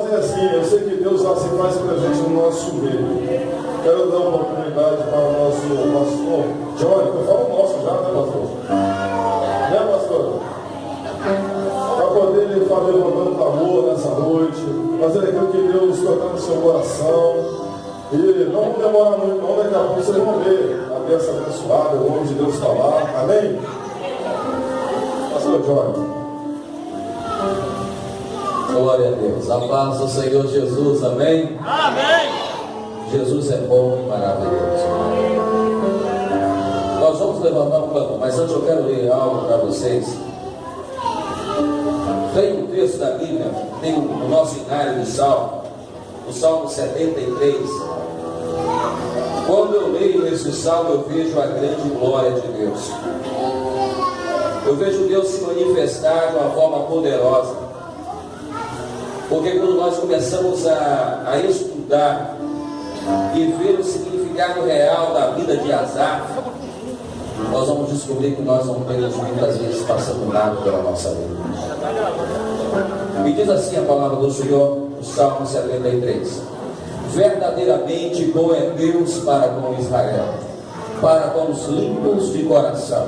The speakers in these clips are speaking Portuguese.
fazer assim, eu sei que Deus já se faz presente no nosso meio. Quero dar uma oportunidade para o nosso pastor Johnny, eu falo nosso já, né, pastor? Né, pastor? Para poder ele estar levantando clamor nessa noite, fazer aquilo que Deus tocar no seu coração. E não vamos demorar muito, não, daqui a pouco vocês vão ver a bênção abençoada, o nome de Deus falar. Amém? Pastor Johnny. Glória a Deus. A paz do Senhor Jesus, amém? Amém. Jesus é bom e maravilhoso. Nós vamos levantar um plano, mas antes eu quero ler algo para vocês. Tem um texto da Bíblia, tem o nosso inário de Salmo, o Salmo 73. Quando eu leio esse salmo, eu vejo a grande glória de Deus. Eu vejo Deus se manifestar de uma forma poderosa. Porque quando nós começamos a estudar e ver o significado real da vida de Asaf, nós vamos descobrir que nós não temos muitas vezes passando nada pela nossa vida. E diz assim a palavra do Senhor, o Salmo 73. Verdadeiramente bom é Deus para com Israel, para com os limpos de coração.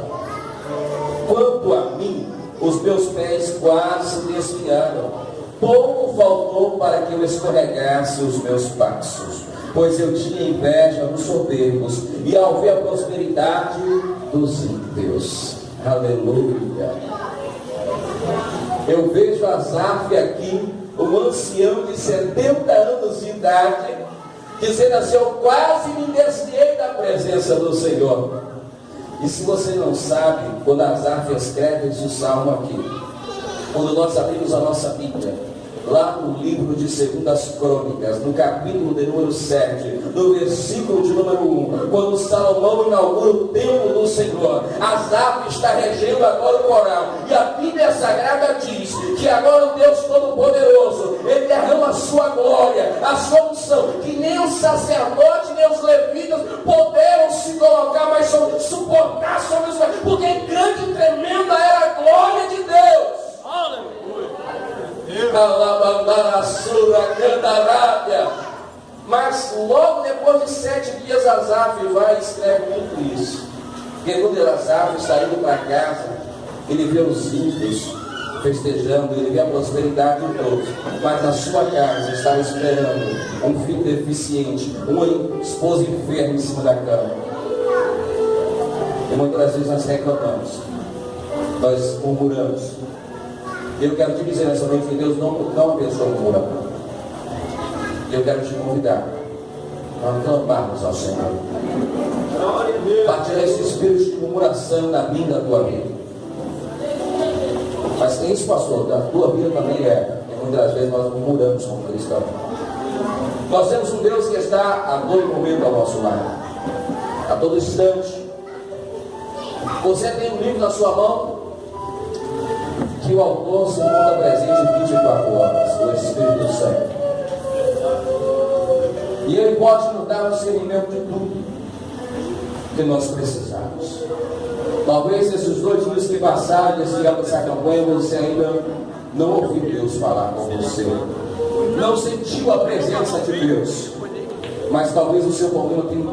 Quanto a mim, os meus pés quase se desviaram. Pouco faltou para que eu escorregasse os meus passos, pois eu tinha inveja dos soberbos e ao ver a prosperidade dos ímpios. Aleluia. Eu vejo Asaf aqui, um ancião de 70 anos de idade, dizendo assim: eu quase me desviei da presença do Senhor. E se você não sabe, quando Asaf escreve esse salmo aqui, quando nós abrimos a nossa Bíblia, lá no livro de 2 Crônicas, no capítulo de número 7, no versículo de número 1, quando Salomão inaugura o templo do Senhor, Asaf está regendo agora o coral, e a Bíblia Sagrada diz que agora o Deus Todo-Poderoso, ele derrama a sua glória, a sua unção, que nem os sacerdotes, nem os levitas puderam se colocar, mas suportar sobre isso, porque grande e tremenda era a glória de Deus. Mas logo depois de 7 dias Asaf vai e escreve muito isso. Porque quando Asaf está indo para casa, ele vê os ímpios festejando, ele vê a prosperidade de todos, mas na sua casa estava esperando um filho deficiente, uma esposa enferma em cima da cama. E muitas vezes nós reclamamos, nós murmuramos. Eu quero te dizer nessa noite que Deus não abençoa o murmurador. Eu quero te convidar a clamarmos ao Senhor, para tirar esse espírito de murmuração da minha e da tua vida. Mas tem isso, pastor, da tua vida também é. E muitas vezes nós murmuramos como cristãos. Nós temos um Deus que está a todo momento ao nosso lado, a todo instante. Você tem um livro na sua mão, que o autor se encontra presente 24 horas, o Espírito Santo. E ele pode nos dar o discernimento de tudo que nós precisamos. Talvez esses 2 dias que passaram, essa campanha, você ainda não ouviu Deus falar com você, não sentiu a presença de Deus, mas talvez o seu problema tenha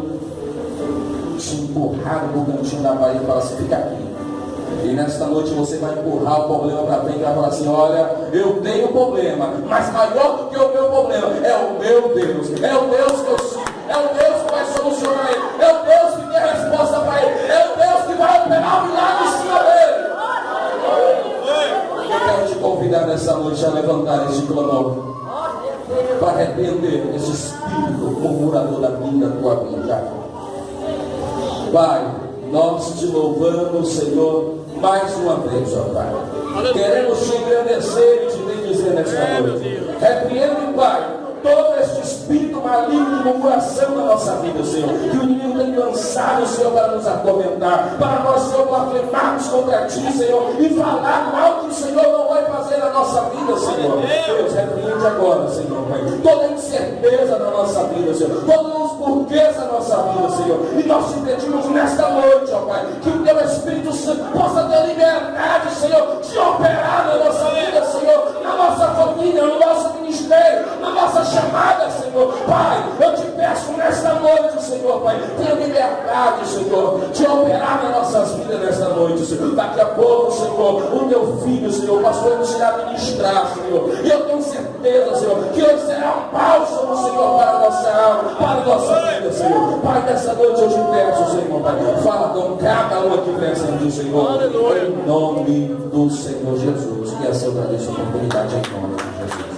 te empurrado no cantinho da parede e falar assim: fica aqui. E nesta noite você vai empurrar o problema para frente e vai falar assim: olha, eu tenho problema, mas maior do que o meu problema é o meu Deus, é o Deus que eu sigo, é o Deus que vai solucionar ele, é o Deus que tem a resposta para ele, é o Deus que vai operar o milagre em cima dele. Eu quero te convidar nessa noite a levantar esse clamor, para repreender esse espírito murmurador da minha e da tua vida. Pai, nós te louvamos, Senhor, mais uma vez, ó Pai. Queremos te engrandecer e te bendizer nesta noite. Repreende, Pai, todo este espírito maligno de murmuração na nossa vida, Senhor, que o inimigo tem lançado, Senhor, para nos atormentar, para nós, Senhor, blasfemarmos contra Ti, Senhor, e falar mal que o Senhor não vai fazer na nossa vida, Senhor. Deus, repreende agora, Senhor, Pai, toda incerteza na nossa vida, Senhor, todos os porquês da nossa vida, Senhor, e nós te pedimos nesta noite, ó Pai, que o Teu Espírito Santo possa ter liberdade, Senhor, de operar na nossa vida, Senhor, na nossa família, no nosso ministério, amada, Senhor. Pai, eu te peço nesta noite, Senhor, Pai, tenha liberdade, Senhor, de operar nas nossas vidas nesta noite, Senhor. Daqui a pouco, Senhor, o meu filho, Senhor, o pastor nos irá ministrar, Senhor. E eu tenho certeza, Senhor, que hoje será um bálsamo, Senhor, para a nossa alma, para a nossa vida, Senhor. Pai, nessa noite eu te peço, Senhor, Pai, fala com cada um aqui presente, Senhor. Aleluia. Em nome do Senhor Jesus. E assim eu agradeço a oportunidade em nome de Jesus.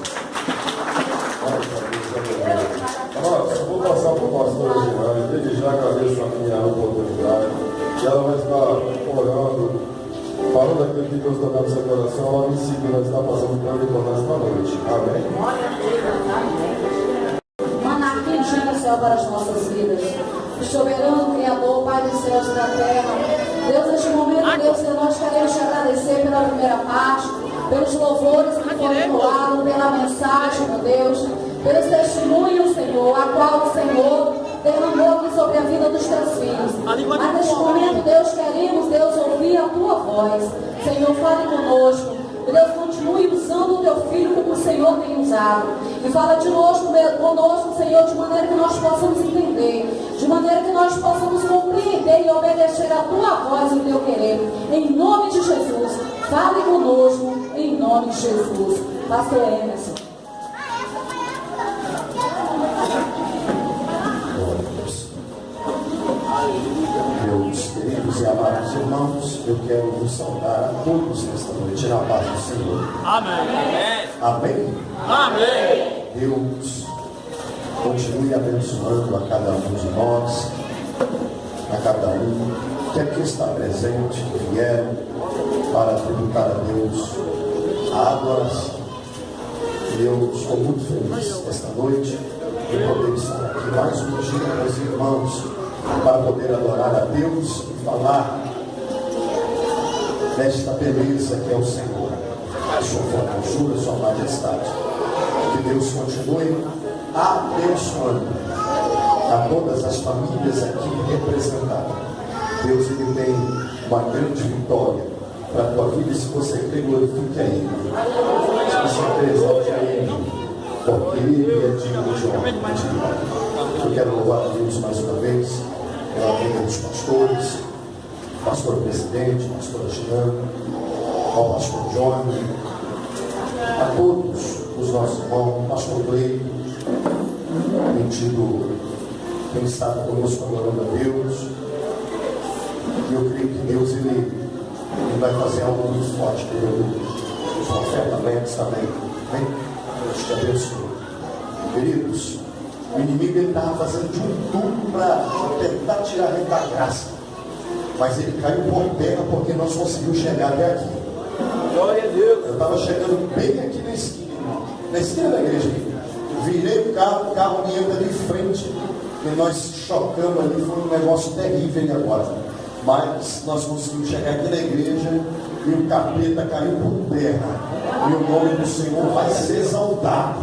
Amados, eu vou passar para o pastor Reginaldo. Desde já agradeço a minha oportunidade. E ela vai estar orando, falando aquilo que Deus tocar no seu coração. Ela em seguida vai estar passando para recordar esta noite. Amém? Glória a Deus, amém. Monarquia enchendo o céu para as nossas vidas. O soberano Criador, Pai dos céus e da terra. Deus, neste momento, Deus, nós queremos te agradecer pela primeira parte, pelos louvores que foram entoados, pela mensagem, meu Deus, pelos testemunhos, Senhor, a qual o Senhor derramou aqui sobre a vida dos teus filhos. Mas neste momento, Deus, queremos, Deus, ouvir a tua voz. Senhor, fale conosco. Deus, continue usando o teu filho como o Senhor tem usado. E fala conosco, Senhor, de maneira que nós possamos entender, de maneira que nós possamos compreender e obedecer a tua voz e o teu querer. Em nome de Jesus, fale conosco, em nome de Jesus. Pastor Emerson. Meus queridos e amados irmãos, eu quero vos saudar a todos nesta noite na paz do Senhor. Amém. Amém? Amém. Deus continue abençoando a cada um de nós, a cada um que aqui está presente, que vieram para tributar a Deus a adoração. E eu estou muito feliz esta noite de poder estar aqui mais um dia, meus irmãos, para poder adorar a Deus e falar desta beleza que é o Senhor, a sua formosura, a sua majestade. Que Deus continue abençoando a todas as famílias aqui representadas. Deus, Ele tem uma grande vitória para a tua vida, e se você crê, glorifique a Ele. Se você crê, exalte a Ele, porque Ele é digno de honra e de glória. Eu quero louvar a Deus mais uma vez pela vida dos pastores, pastor presidente, pastor Jean, ao pastor John, a todos os nossos irmãos, pastor Cleito, tem estado conosco adorando a Deus. E eu creio que Deus ele vai fazer algo muito forte pelo profeta Lenz também. Amém? Deus te abençoe. Queridos, o inimigo estava fazendo de tudo para tentar tirar a gente da graça. Mas ele caiu por terra porque nós conseguimos chegar até aqui. Glória a Deus. Eu estava chegando bem aqui na esquina da igreja. Virei o carro me entra de frente. E nós chocamos ali, foi um negócio terrível ali agora. Mas nós conseguimos chegar aqui na igreja e o capeta caiu por terra. E o nome do Senhor vai ser exaltado,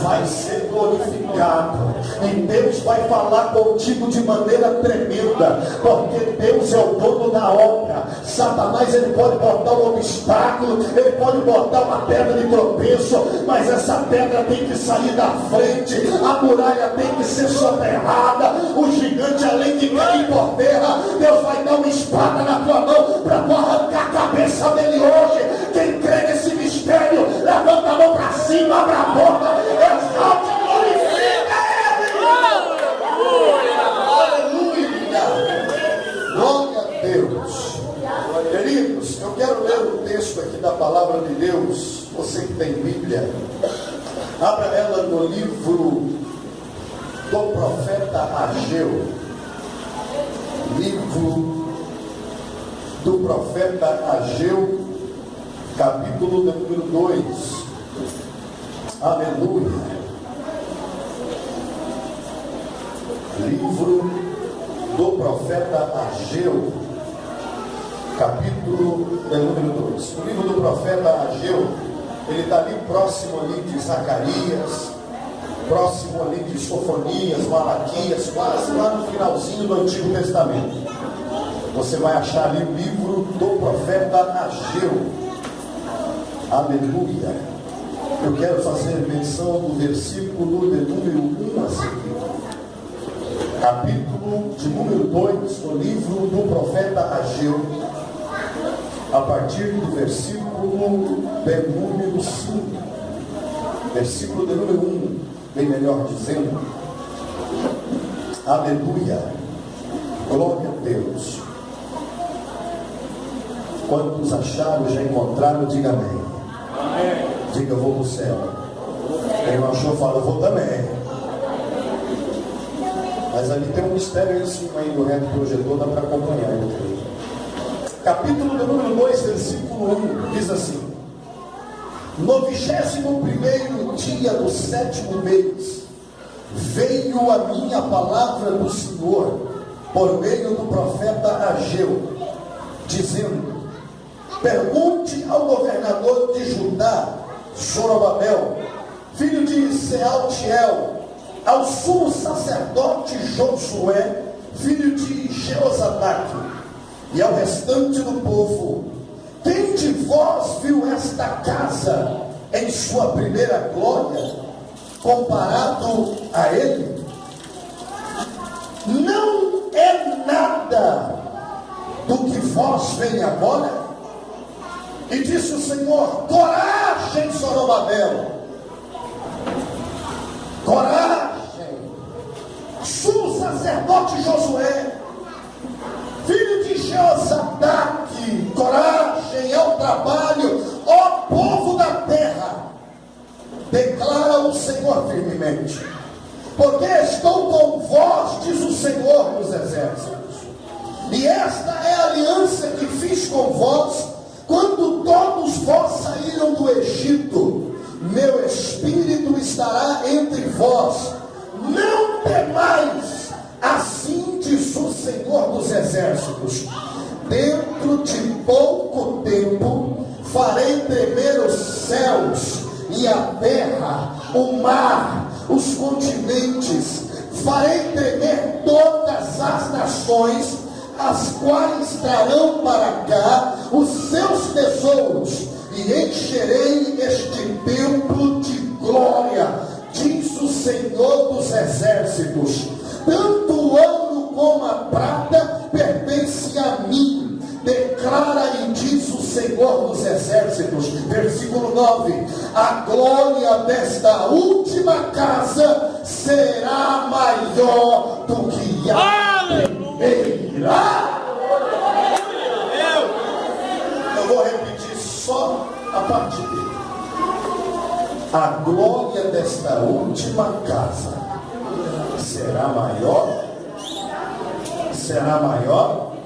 vai ser glorificado. E Deus vai falar contigo de maneira tremenda, porque Deus é o dono da obra. Satanás ele pode botar um obstáculo, ele pode botar uma pedra de tropeço, mas essa pedra tem que sair da frente, a muralha tem que ser soterrada, o gigante além de cair por terra, Deus vai dar uma espada na tua mão para tu arrancar a cabeça dele hoje. Quem crê nesse mistério, levanta a mão para cima, abra a boca, exalte e glorifica ele. Aleluia! Glória a Deus. Queridos, eu quero ler o texto aqui da palavra de Deus. Você que tem Bíblia, abra ela no livro do profeta Ageu. Livro do profeta Ageu, capítulo número 2. Aleluia. Livro do profeta Ageu, capítulo número 2. O livro do profeta Ageu, ele está ali próximo ali de Zacarias, próximo ali de Sofonias, Malaquias, quase lá no finalzinho do Antigo Testamento. Você vai achar ali o livro do profeta Ageu. Aleluia. Eu quero fazer menção do versículo versículo de número 1 a seguir. Capítulo de número 2 do livro do profeta Ageu, a partir do versículo de número 5. Versículo de número 1, bem melhor dizendo. Aleluia, glória a Deus. Quantos acharam, já encontraram, diga amém. Amém. Diga, eu vou para o céu. Quem não achou, fala, eu vou também. Mas ali tem um mistério aí em cima aí do reto projetor, dá para acompanhar. Capítulo de número 2, versículo 1, diz assim: no 21º dia do 7º mês, veio a minha palavra do Senhor, por meio do profeta Ageu, dizendo: pergunte ao governador de Judá, Zorobabel, filho de Sealtiel, ao sumo sacerdote Josué, filho de Jeozadak, e ao restante do povo: quem de vós viu esta casa em sua primeira glória, comparado a ele? Não é nada do que vós veem agora. E disse o Senhor: coragem, Zorobabel, coragem, sumo sacerdote Josué, filho de Jeozadak, coragem ao trabalho, ó povo da terra, declara o Senhor firmemente, porque estou com vós, diz o Senhor dos exércitos, e esta é a aliança que fiz com vós, quando todos vós saíram do Egito. Meu espírito estará entre vós, não temais, assim diz o Senhor dos exércitos, dentro de pouco tempo farei tremer os céus e a terra, o mar, os continentes, farei tremer todas as nações, as quais trarão para cá os seus tesouros, e encherei este templo de glória, diz o Senhor dos exércitos. Tanto o ouro como a prata pertence a mim, declara e diz o Senhor dos exércitos. Versículo 9: a glória desta última casa será maior do que a primeira. Eu vou repetir só a parte dele. A glória desta última casa será maior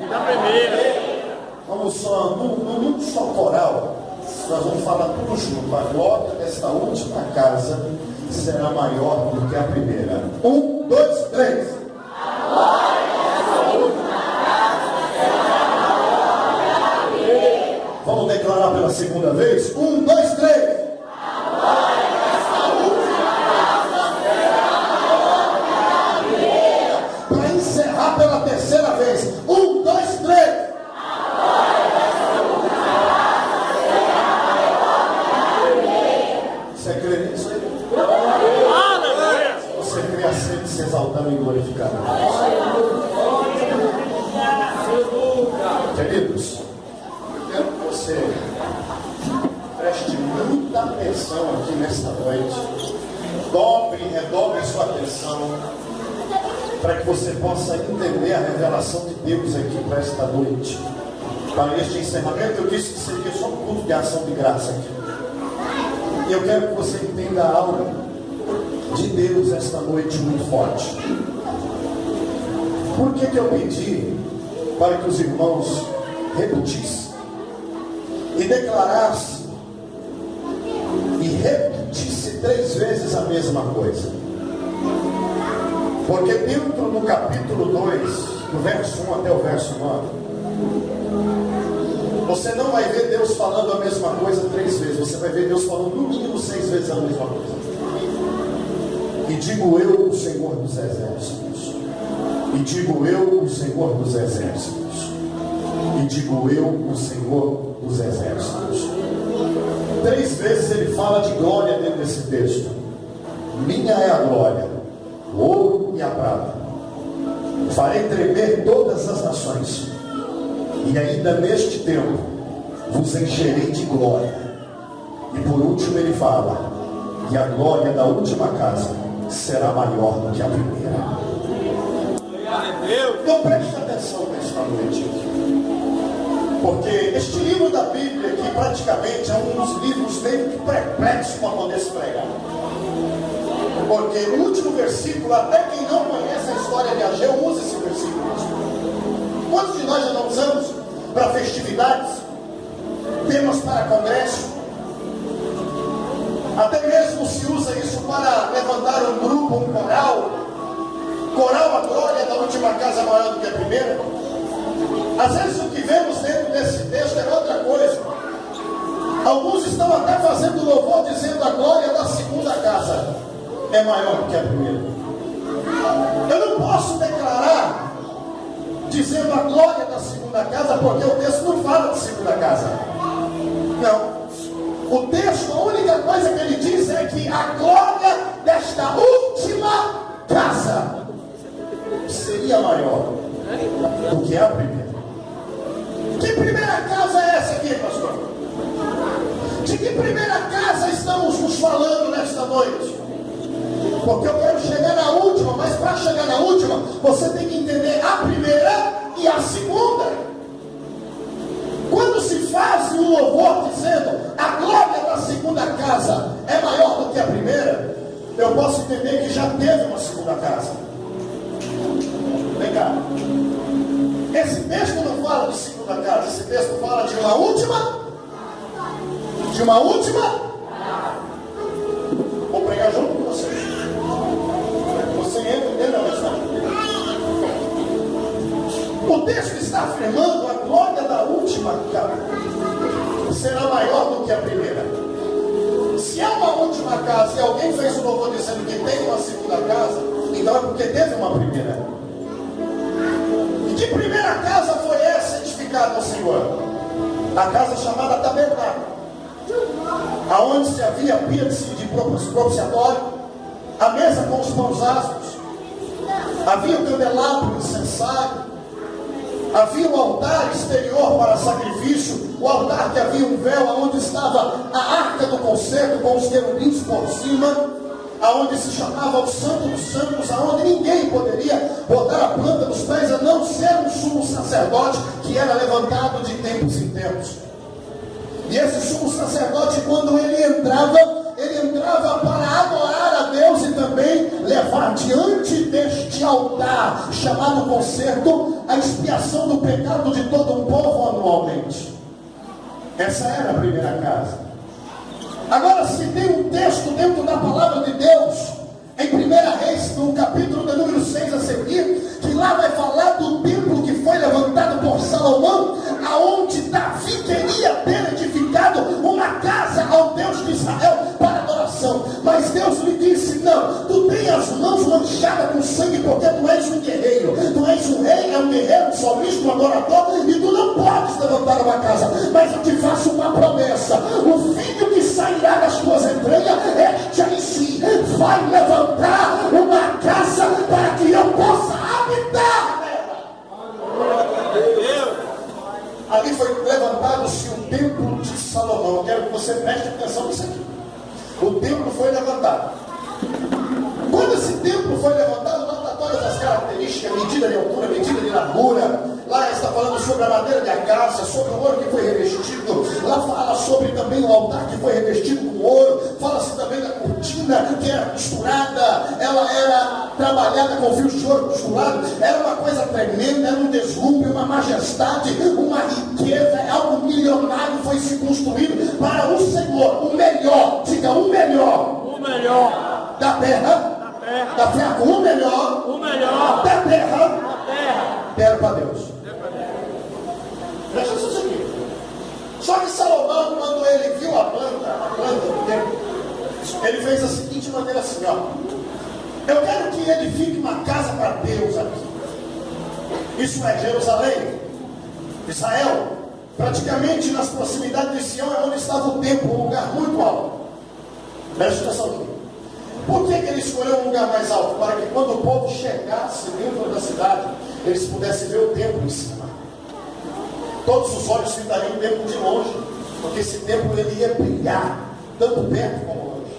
Da primeira. Vamos só, num só coral, nós vamos falar tudo junto. A glória desta última casa será maior do que a primeira. 1, 2, 3. A glória desta última casa será maior do que a primeira. Vamos declarar pela segunda vez? 1, 2, 3. A glória desta última casa será maior do que a primeira. Para encerrar pela terceira vez. 1, 2, 3. Você crê nisso aí? Você crê sempre se exaltando e glorificando. Queridos, eu quero que você preste muita atenção aqui nesta noite. Redobre sua atenção, para que você possa entender a revelação de Deus aqui para esta noite. Para este encerramento, eu disse que seria só um culto de ação de graça aqui. E eu quero que você entenda a aura de Deus esta noite muito forte. Por que eu pedi para que os irmãos repetissem e declarassem e repetissem 3 vezes a mesma coisa? Porque dentro do capítulo 2, do verso 1 até o verso 9, você não vai ver Deus falando a mesma coisa 3 vezes. Você vai ver Deus falando no mínimo 6 vezes a mesma coisa. E digo eu, o Senhor dos exércitos. E digo eu, o Senhor dos exércitos. E digo eu, o Senhor dos exércitos. 3 vezes ele fala de glória dentro desse texto. Minha Minha é a glória, o ouro e a prata. Farei tremer todas as nações, e ainda neste tempo vos encherei de glória. E por último ele fala, e a glória da última casa será maior do que a primeira. Então preste atenção nesta noite, porque este livro da Bíblia aqui praticamente é um dos livros meio que perplexos para poder se pregar. Porque no último versículo, até quem não conhece a história de Ageu usa esse versículo. Quantos de nós já não usamos para festividades, temas para congresso? Até mesmo se usa isso para levantar um grupo, um coral. Coral, a glória da última casa é maior do que a primeira. Às vezes o que vemos dentro desse texto é outra coisa. Alguns estão até fazendo louvor dizendo a glória da segunda casa é maior do que a primeira. Eu não posso declarar dizendo a glória da segunda casa, porque o texto não fala de segunda casa. Não. O texto, a única coisa que ele diz é que a glória desta última casa seria maior do que a primeira. Que primeira casa é essa aqui, pastor? De que primeira casa estamos nos falando nesta noite? Porque eu quero chegar na última, mas para chegar na última, você tem que entender a primeira e a segunda. Quando se faz um louvor dizendo a glória da segunda casa é maior do que a primeira, eu posso entender que já teve uma segunda casa. Vem cá. Esse texto não fala de segunda casa, esse texto fala de uma última. De uma última. Vou pregar junto com você. Você entra dentro da mensagem. O texto está afirmando a glória da última casa será maior do que a primeira. Se há uma última casa e alguém fez um louvor dizendo que tem uma segunda casa, então é porque teve uma primeira. E que primeira casa foi essa edificada ao Senhor? A casa chamada Tabernáculo, aonde se havia pia de propiciatório, a mesa com os pães asmos, havia o candelabro incensário, havia um altar exterior para sacrifício, o altar que havia um véu, aonde estava a arca do concerto com os querubins por cima, aonde se chamava o Santo dos Santos, aonde ninguém poderia botar a planta dos pés, a não ser um sumo sacerdote que era levantado de tempos em tempos. E esse sumo sacerdote, quando ele entrava para adorar a Deus e também levar diante deste altar, chamado concerto, a expiação do pecado de todo um povo anualmente. Essa era a primeira casa. Agora, se tem um texto dentro da palavra de Deus, em 1 Reis, no capítulo de número 6 a seguir, que lá vai falar do templo que foi levantado por Salomão, aonde Davi queria ter edificado uma casa ao Deus de Israel para adoração. Mas Deus lhe disse, não, tu tem as mãos manchadas com sangue, porque tu és um guerreiro, tu és um rei, é um guerreiro, um salmista, um adorador, e tu não podes levantar uma casa, mas eu te faço uma promessa, o filho que sairá das tuas entranhas, este aí sim, vai levantar uma casa para que eu possa habitar nela. Ali foi levantado-se o templo de Salomão. Eu quero que você preste atenção nisso aqui. O templo foi levantado. Quando esse templo foi levantado, lá está todas as características, medida de altura, medida de largura. Lá está falando sobre a madeira de acácia, sobre o ouro que foi revestido. Lá fala sobre também o altar que foi revestido com ouro. Fala-se também da cortina que era costurada. Ela era trabalhada com fios de ouro costurados. Era uma coisa tremenda, era um deslumbre, uma majestade, uma riqueza, algo milionário foi se construído para o Senhor. O melhor, diga o melhor. O melhor Da terra. Da terra, o melhor. O melhor Da terra. da terra. Deram para Deus. Presta isso aqui. Só que Salomão, quando ele viu a planta do templo, ele fez a seguinte maneira assim, ó. Eu quero que edifique uma casa para Deus aqui. Isso é Jerusalém, Israel. Praticamente nas proximidades de Sião é onde estava o templo, um lugar muito alto. Presta atenção aqui. Por que ele escolheu um lugar mais alto? Para que quando o povo chegasse dentro da cidade, eles pudessem ver o templo em cima. Todos os olhos fitariam o templo de longe, porque esse templo ele ia brilhar, tanto perto como longe.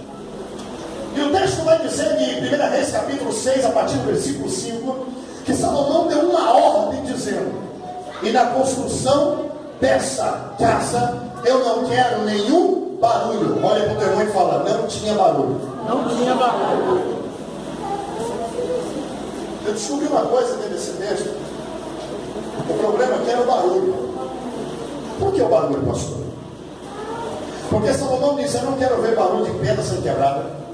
E o texto vai dizer em 1 Reis capítulo 6, a partir do versículo 5, que Salomão deu uma ordem dizendo: e na construção dessa casa eu não quero nenhum barulho. Olha para o teu irmão e fala: não tinha barulho. Não tinha barulho. Eu descobri uma coisa dentro desse texto. O problema aqui era o barulho. Por que o barulho, pastor? Porque Salomão disse: eu não quero ver barulho de pedra sendo quebrada.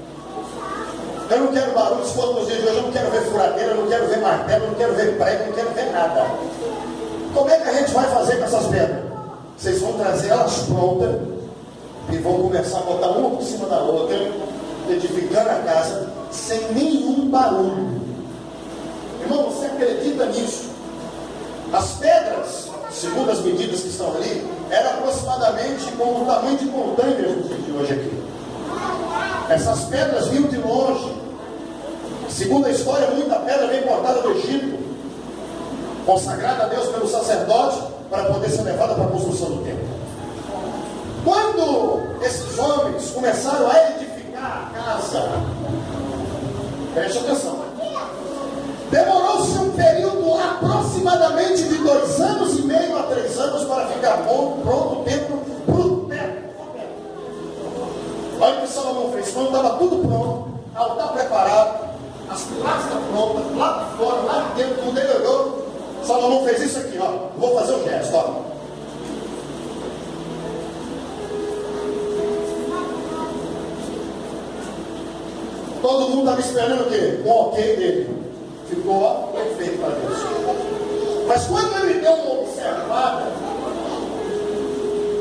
Eu não quero barulho, se for nos dias de hoje, eu não quero ver furadeira, eu não quero ver martelo, eu não quero ver prego, eu não quero ver nada. Como é que a gente vai fazer com essas pedras? Vocês vão trazer elas prontas e vão começar a botar uma por cima da outra, edificando a casa sem nenhum barulho. Irmão, você acredita nisso? As pedras, segundo as medidas que estão ali, eram aproximadamente como o tamanho de montanhas nos dias de hoje aqui. Essas pedras vinham de longe. Segundo a história, muita pedra vem importada do Egito, consagrada a Deus pelo sacerdote, para poder ser levada para a construção do templo. Quando esses homens começaram a edificar a casa, preste atenção, demorou-se um período aproximadamente de 2 anos e meio a 3 anos para ficar pronto o templo para o teto. Olha o que Salomão fez. Quando estava tudo pronto, altar preparado, as pilastras prontas, lá de fora, lá de dentro, tudo melhorou. Salomão fez isso aqui, ó. Vou fazer um gesto, ó. Todo mundo estava esperando o quê? Um ok dele. Ficou, ó, perfeito para Deus. Mas quando ele deu uma observada,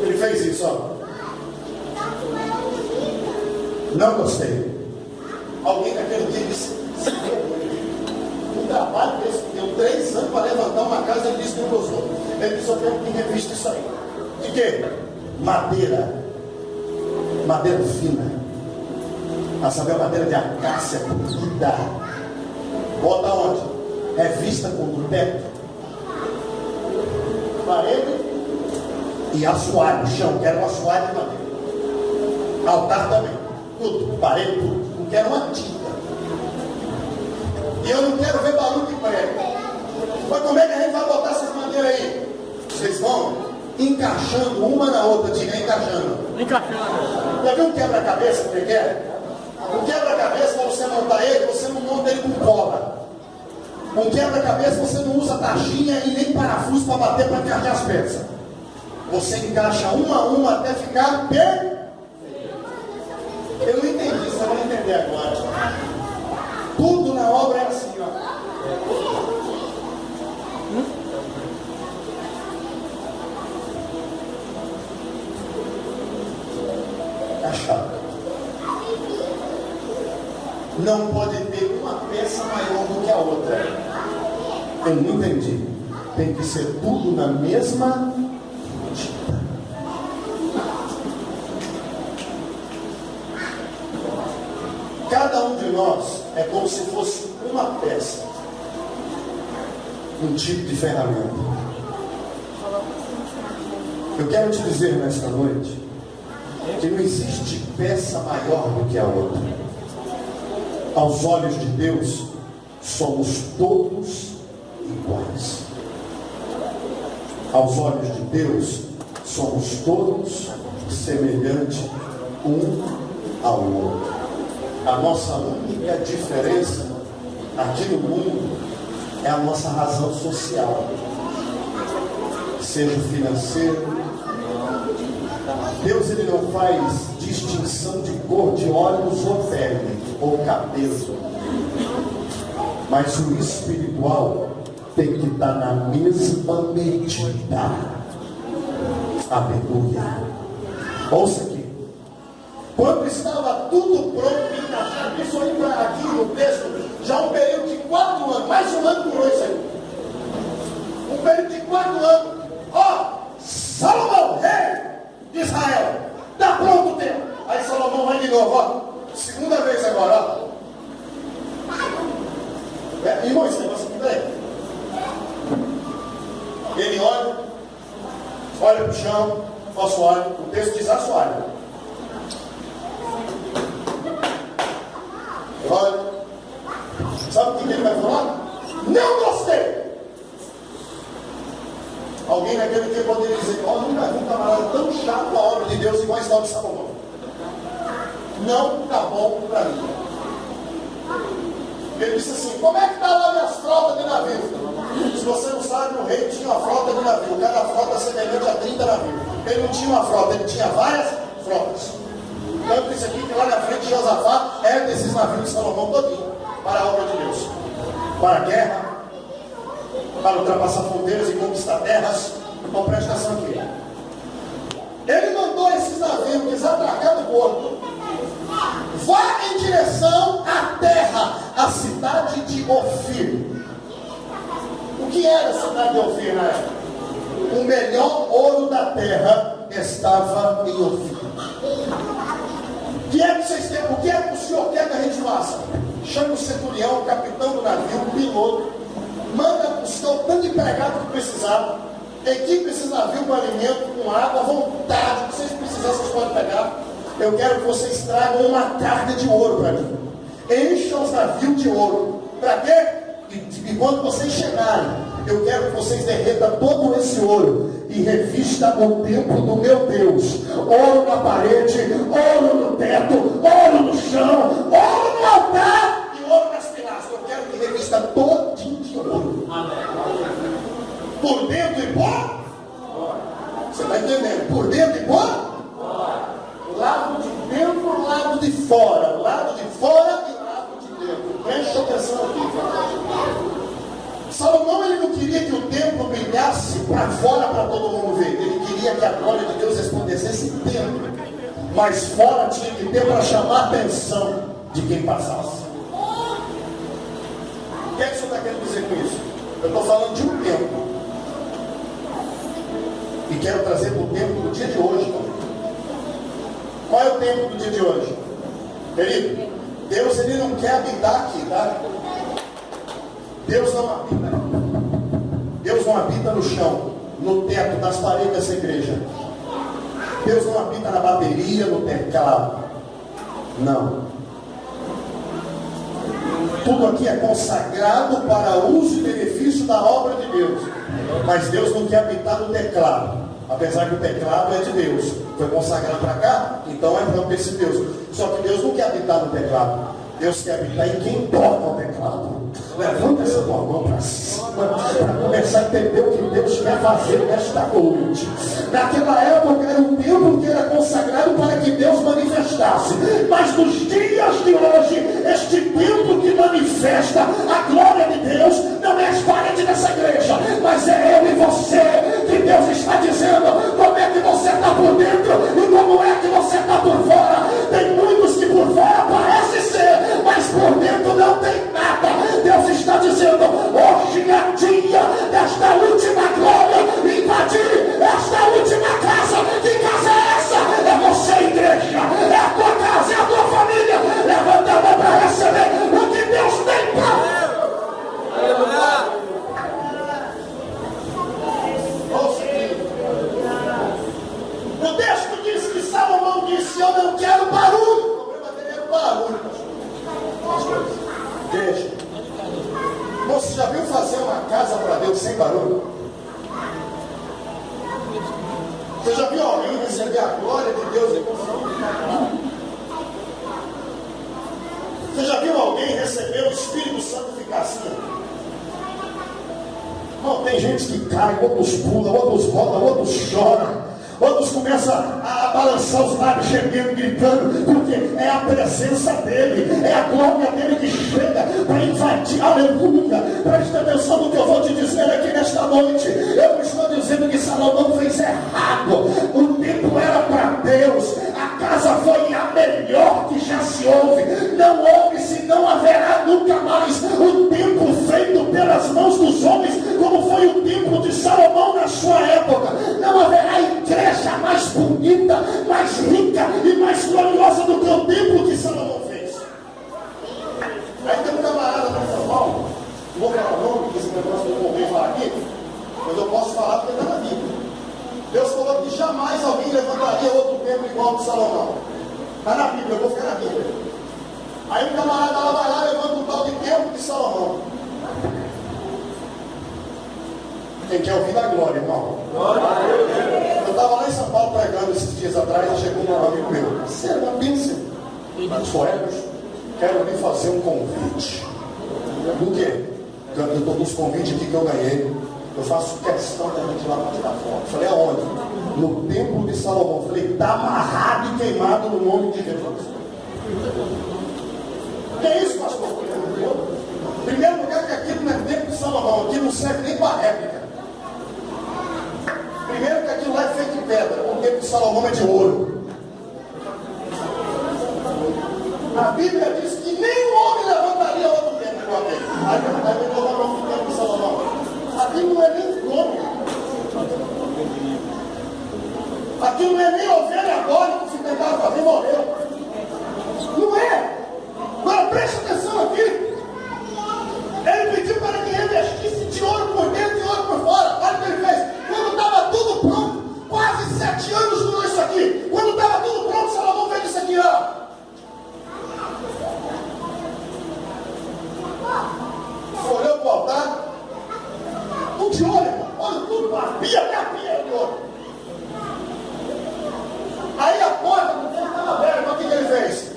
ele fez isso, ó. Não gostei. Alguém naquele dia disse: um trabalho desse, deu 3 anos para levantar uma casa, ele disse que não gostou. Ele disse: eu tenho que revista isso aí. De quê? Madeira. Madeira fina. A saber, madeira de acácia polida. Bota onde? Revista com teto, parede e assoalho, chão. Quero um assoalho de madeira. Altar também. Tudo, parede, tudo. Não quero uma tinta. E eu não quero ver barulho de prego. Mas como é que a gente vai botar essas madeiras aí? Vocês vão encaixando uma na outra, diga encaixando. Encaixando. Já viu um quebra-cabeça que ele quer? Um quebra-cabeça, para você montar ele, você não monta ele com cola. Um quebra-cabeça, você não usa taxinha e nem parafuso para bater para encaixar as peças. Você encaixa uma a uma até ficar perfeito. Eu não entendi, você vai entender agora. Tudo na obra é assim, ó. Achado. Não pode ter uma peça maior do que a outra. Eu não entendi. Tem que ser tudo na mesma medida. Cada um de nós é como se fosse uma peça, um tipo de ferramenta. Eu quero te dizer nesta noite que não existe peça maior do que a outra. Aos olhos de Deus, somos todos iguais. Aos olhos de Deus, somos todos semelhantes um ao outro. A nossa única diferença aqui no mundo é a nossa razão social, seja financeiro. Deus ele não faz distinção de cor de olhos ou pele ou cabelo, mas o espiritual tem que estar na mesma medida. Aleluia. Ouça aqui. Quando estava tudo pronto, encaixado, isso aí para aqui no texto, já um período de 4 anos, mais um ano durou isso aí. Um período de 4 anos. Ó, Salomão, rei de Israel, está pronto o tempo. Aí Salomão vai de novo, ó, segunda vez agora, ó. Irmão, esse negócio aqui daí. Ele olha para o chão, assoalho. O texto diz assoalho. Olha. Sabe o que ele vai falar? Não gostei! Alguém naquele dia poderia dizer, ó, nunca vi um camarada tão chato na obra de Deus igual está o de Salomão. Não está bom para mim. Ele disse assim, como é que está lá minhas frotas de navio? Se você não sabe, o rei tinha uma frota de navio, cada frota semelhante a 30 navios. Ele não tinha uma frota, ele tinha várias frotas. Tanto isso aqui que lá na frente Josafá era desses navios de Salomão todinho, para a obra de Deus. Para a guerra, para ultrapassar fronteiras e conquistar terras. Então presta atenção aqui. Ele mandou esses navios desatracar do porto. Vá em direção à terra, a cidade de Ofir. O que era a cidade de Ofir na época? O melhor ouro da terra estava em Ofir. O que é que vocês querem? O que é que o senhor quer que a gente faça? Chama o centurião, o capitão do navio, o piloto, manda buscar o tanto de empregado que precisava, equipe esses navios com alimento, com água, à vontade, o que vocês precisarem, vocês podem pegar. Eu quero que vocês tragam uma carga de ouro para mim. Encham os navios de ouro. Para quê? E quando vocês chegarem, eu quero que vocês derretam todo esse ouro e revista o templo do meu Deus. Ouro na parede, ouro no teto, ouro no chão, ouro no altar e ouro nas pilastras. Eu quero que revista todinho de ouro. Por dentro e por? Você está entendendo? Por dentro e por? Lado de dentro, lado de fora. Lado de fora e lado de dentro. Preste atenção aqui. Salomão, ele não queria que o templo brilhasse para fora para todo mundo ver. Ele queria que a glória de Deus resplandecesse dentro. Mas fora tinha que ter para chamar a atenção de quem passasse. O que é que você está querendo dizer com isso? Eu estou falando de um templo. E quero trazer para o tempo do dia de hoje também. Qual é o tempo do dia de hoje? Querido, Deus, ele não quer habitar aqui, tá? Deus não habita. Deus não habita no chão, no teto, nas paredes dessa igreja. Deus não habita na bateria, no teclado. Não. Tudo aqui é consagrado para uso e benefício da obra de Deus. Mas Deus não quer habitar no teclado. Apesar que o teclado é de Deus. Foi consagrado para cá, então é para esse Deus. Só que Deus não quer habitar no teclado. Deus quer habitar em quem toca o teclado. Levanta essa tua mão para cima, para começar a entender o que Deus quer fazer nesta noite. Naquela época era um templo que era consagrado para que Deus manifestasse. Mas nos dias de hoje, este templo que manifesta a glória de Deus não é as paredes dessa igreja, mas é eu e você, que Deus está dizendo como é que você está por dentro e como é que você está por fora. Tem muitos que por fora parecem ser, mas por dentro não tem nada. Deus está dizendo, hoje é dia desta última glória invadir esta última casa. Que casa é essa? É você, igreja. É a tua casa, é a tua família. Levanta a mão para receber o que Deus tem para. O texto diz que Salomão disse, eu não quero barulho. O problema dele era o barulho, pastor. Deixa. Você já viu fazer uma casa para Deus sem barulho? Você já viu alguém receber a glória de Deus depois? Você já viu alguém receber o Espírito Santo ficar assim? Não, tem gente que cai, outros pulam, outros rolam, outros choram. Outros começam a balançar os lábios, gemendo, gritando, porque é a presença dele, é a glória dele que chega para invadir. Aleluia! Presta atenção no que eu vou te dizer aqui nesta noite. Eu não estou dizendo que Salomão fez errado. O templo era para Deus. A casa foi a melhor que já se houve. Não houve, se não haverá nunca mais o templo feito pelas mãos dos homens, como foi o templo de Salomão na sua época. Não haverá igreja mais bonita, mais rica e mais gloriosa do que o templo que Salomão fez. Aí tem um camarada no São Paulo, negócio que eu vou falar aqui, mas eu posso falar porque está na Bíblia. Deus falou que jamais alguém levantaria outro templo igual ao de Salomão. Está na Bíblia, eu vou ficar na Bíblia. Aí o camarada lá vai lá e levanta um tal de templo de Salomão. Quem quer ouvir da glória, irmão? Eu estava lá em São Paulo pregando esses dias atrás e chegou um amigo meu. Sério, uma bênção. Colegas, quero lhe fazer um convite. Do quê? Eu estou com os convites aqui que eu ganhei. Eu faço questão de a gente ir lá para tirar foto. Falei, aonde? No templo de Salomão. Falei, está amarrado e queimado no nome de Jesus. Que é isso, pastor? Primeiro lugar que aquilo não é templo de Salomão. Aquilo não serve nem para réplica. Primeiro que aquilo lá é feito de pedra. O templo de Salomão é de ouro. A Bíblia diz que nenhum homem levantaria outro templo igual a ele. Aí ele levantou o templo de Salomão. Aquilo não é nem nome. Aquilo não é nem ovelha agora que se tentava fazer e morreu. Não é. Agora preste atenção aqui. Ele pediu para que revestisse de ouro por dentro e ouro por fora. Olha o que ele fez. Quando estava tudo pronto, quase 7 anos durou isso aqui. Quando estava tudo pronto, Salomão fez isso aqui, ó. Olhou para o altar. Tudo de ouro, irmão. Olha tudo, a pia é de ouro. Aí a porta do templo estava aberta. Olha o que ele fez.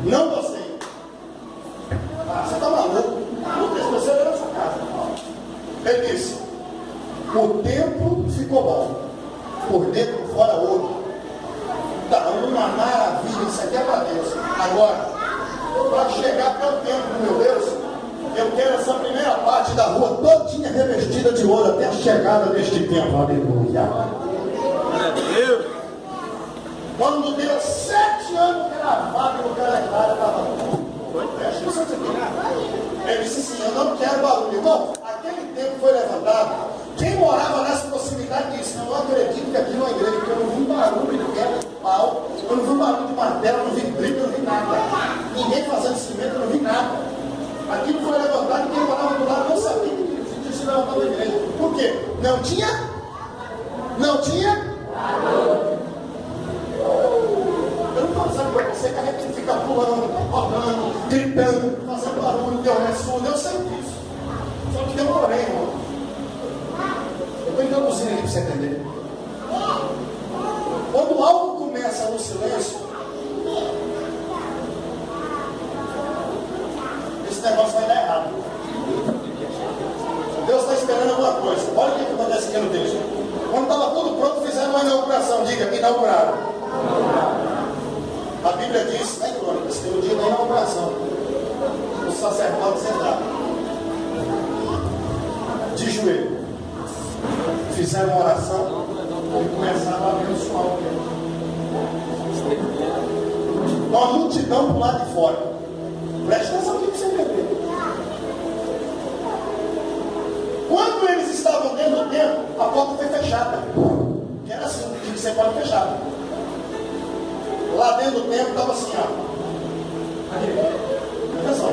Não gostei. Você está maluco? Não tem você ver nessa casa. Ele disse: o templo ficou bom, por dentro por fora ouro. Está uma maravilha, isso aqui é para Deus. Agora, para chegar até o templo, meu Deus, eu quero essa primeira parte da rua todinha revestida de ouro até a chegada deste templo. Aleluia. Quando deu 7 anos gravado no calendário, estava presta atenção aqui. Ele disse assim: eu não quero barulho. Irmão, aquele tempo foi levantado. Quem morava nessa proximidade disse: eu não acredito que aqui não é igreja, porque eu não vi barulho de quebra de pau, eu não vi barulho de martelo, eu não vi grito, eu não vi nada. Ninguém fazendo cimento, eu não vi nada. Aquilo foi levantado e quem morava do lado não sabia que se levantava a igreja. Por quê? Não tinha? Eu não estou dizendo para você que a gente fica pulando, rodando, gritando, fazendo barulho, deu ressono, eu sei disso. Só que demorei, irmão. Eu estou introduzindo aqui para você entender. Quando algo começa no silêncio, esse negócio vai dar errado. Deus está esperando alguma coisa. Olha o que acontece aqui no texto. Quando estava tudo pronto, fizeram uma inauguração. Diga, inauguraram. A Bíblia diz, na Crônicas, que no dia da inauguração, os sacerdotes entraram de joelho, fizeram uma oração e começaram a abençoar o templo. Uma multidão para o lado de fora. Presta atenção aqui para você entender. Quando eles estavam dentro do templo, a porta foi fechada. Que era assim, tinha que ser porta fechada. Lá dentro do templo estava assim, ó. Aqui. Atenção.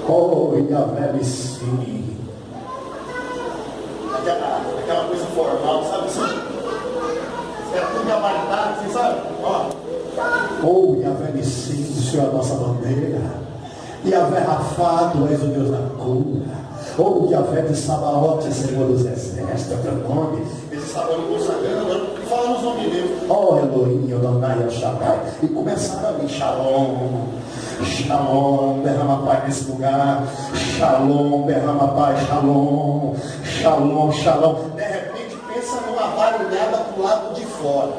Oh, Yahvé Nissi. Aquela coisa formal, sabe assim? Era tudo gabaritado, você sabe? Ó. Oh, Yahvé Nissi, o Senhor é a nossa bandeira. Yahvé Rafá, tu és o Deus da cura. Oh, Yahvé de Sabaote, Senhor dos Exércitos, é teu nome. Eles estavam consagrando, falando os nomes de Deus. Oh, Elohim, Adonai, El Shaddai. E começaram ali, Shalom, Shalom, derrama paz nesse lugar. Shalom, derrama paz, Shalom, Shalom, Shalom. De repente, pensa numa barulhada pro lado de fora.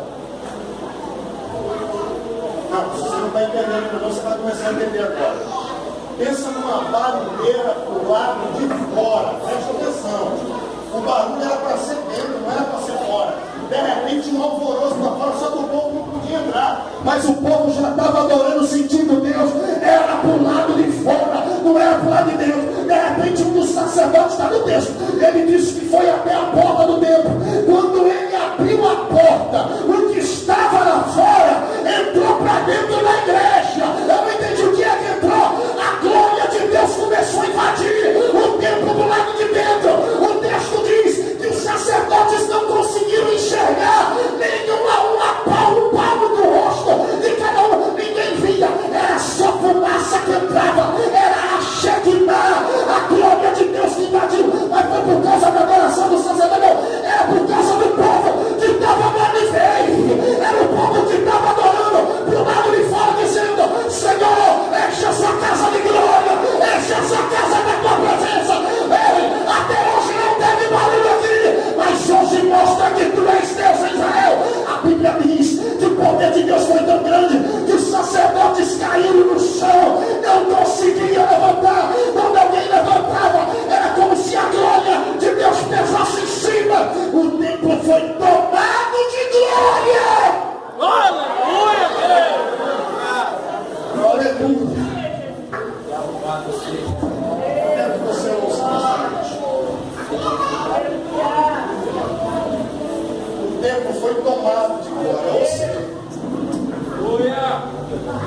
Não, se você não está entendendo, você vai começar a entender agora. Pensa numa barulheira pro lado de fora. Presta atenção. O barulho era para ser dentro, não era para ser fora. De repente, um alvoroço para fora, só que o povo não podia entrar. Mas o povo já estava adorando, sentindo Deus. Era para o lado de fora, não era para o lado de Deus. De repente, um dos sacerdotes está no texto. Ele disse que foi até a porta do templo. Quando ele abriu a porta, o que estava lá fora entrou para dentro da igreja. Eu não entendi o que é que entrou.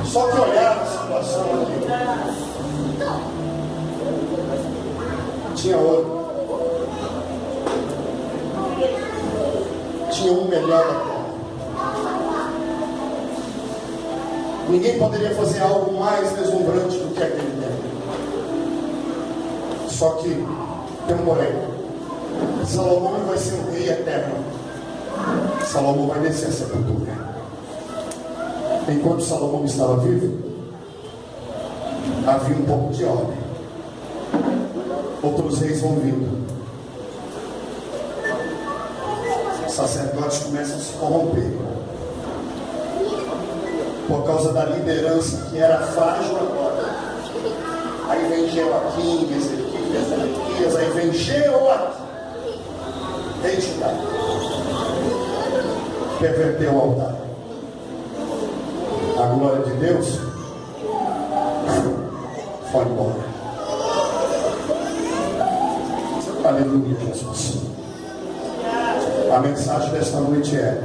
Só que olhar a situação aqui. Tinha ouro. Tinha um melhor da terra. Ninguém poderia fazer algo mais deslumbrante do que aquele tempo. Só que tem um porém. Salomão vai ser um rei eterno. Salomão vai descer a sepultura. Enquanto Salomão estava vivo, havia um pouco de ordem. Outros reis vão vindo. Os sacerdotes começam a se corromper por causa da liderança que era frágil agora. Aí vem Joaquim, Ezequias, aí vem Jeoaquim. Vem Judá. Perverteu o altar. A glória de Deus foi embora. Aleluia, Jesus. A mensagem desta noite é: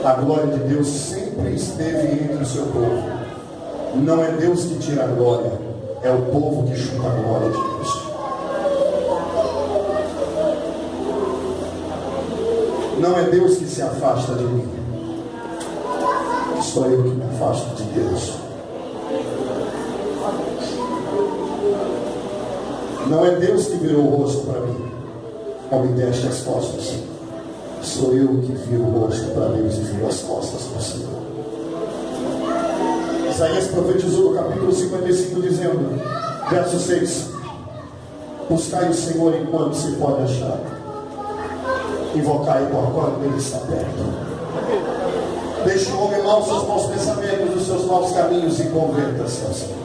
a glória de Deus sempre esteve entre o seu povo. Não é Deus que tira a glória, é o povo que chupa a glória de Deus. Não é Deus que se afasta de mim, sou eu que me afasto de Deus. Não é Deus que virou o rosto para mim, ou me deste as costas. Sou eu que viro o rosto para Deus e viro as costas para o Senhor. Isaías profetizou no capítulo 55 dizendo, verso 6: buscai o Senhor enquanto se pode achar, invocai-o quando ele está perto. Deixe o homem mau os seus maus pensamentos, os seus maus caminhos e converta-se ao Senhor.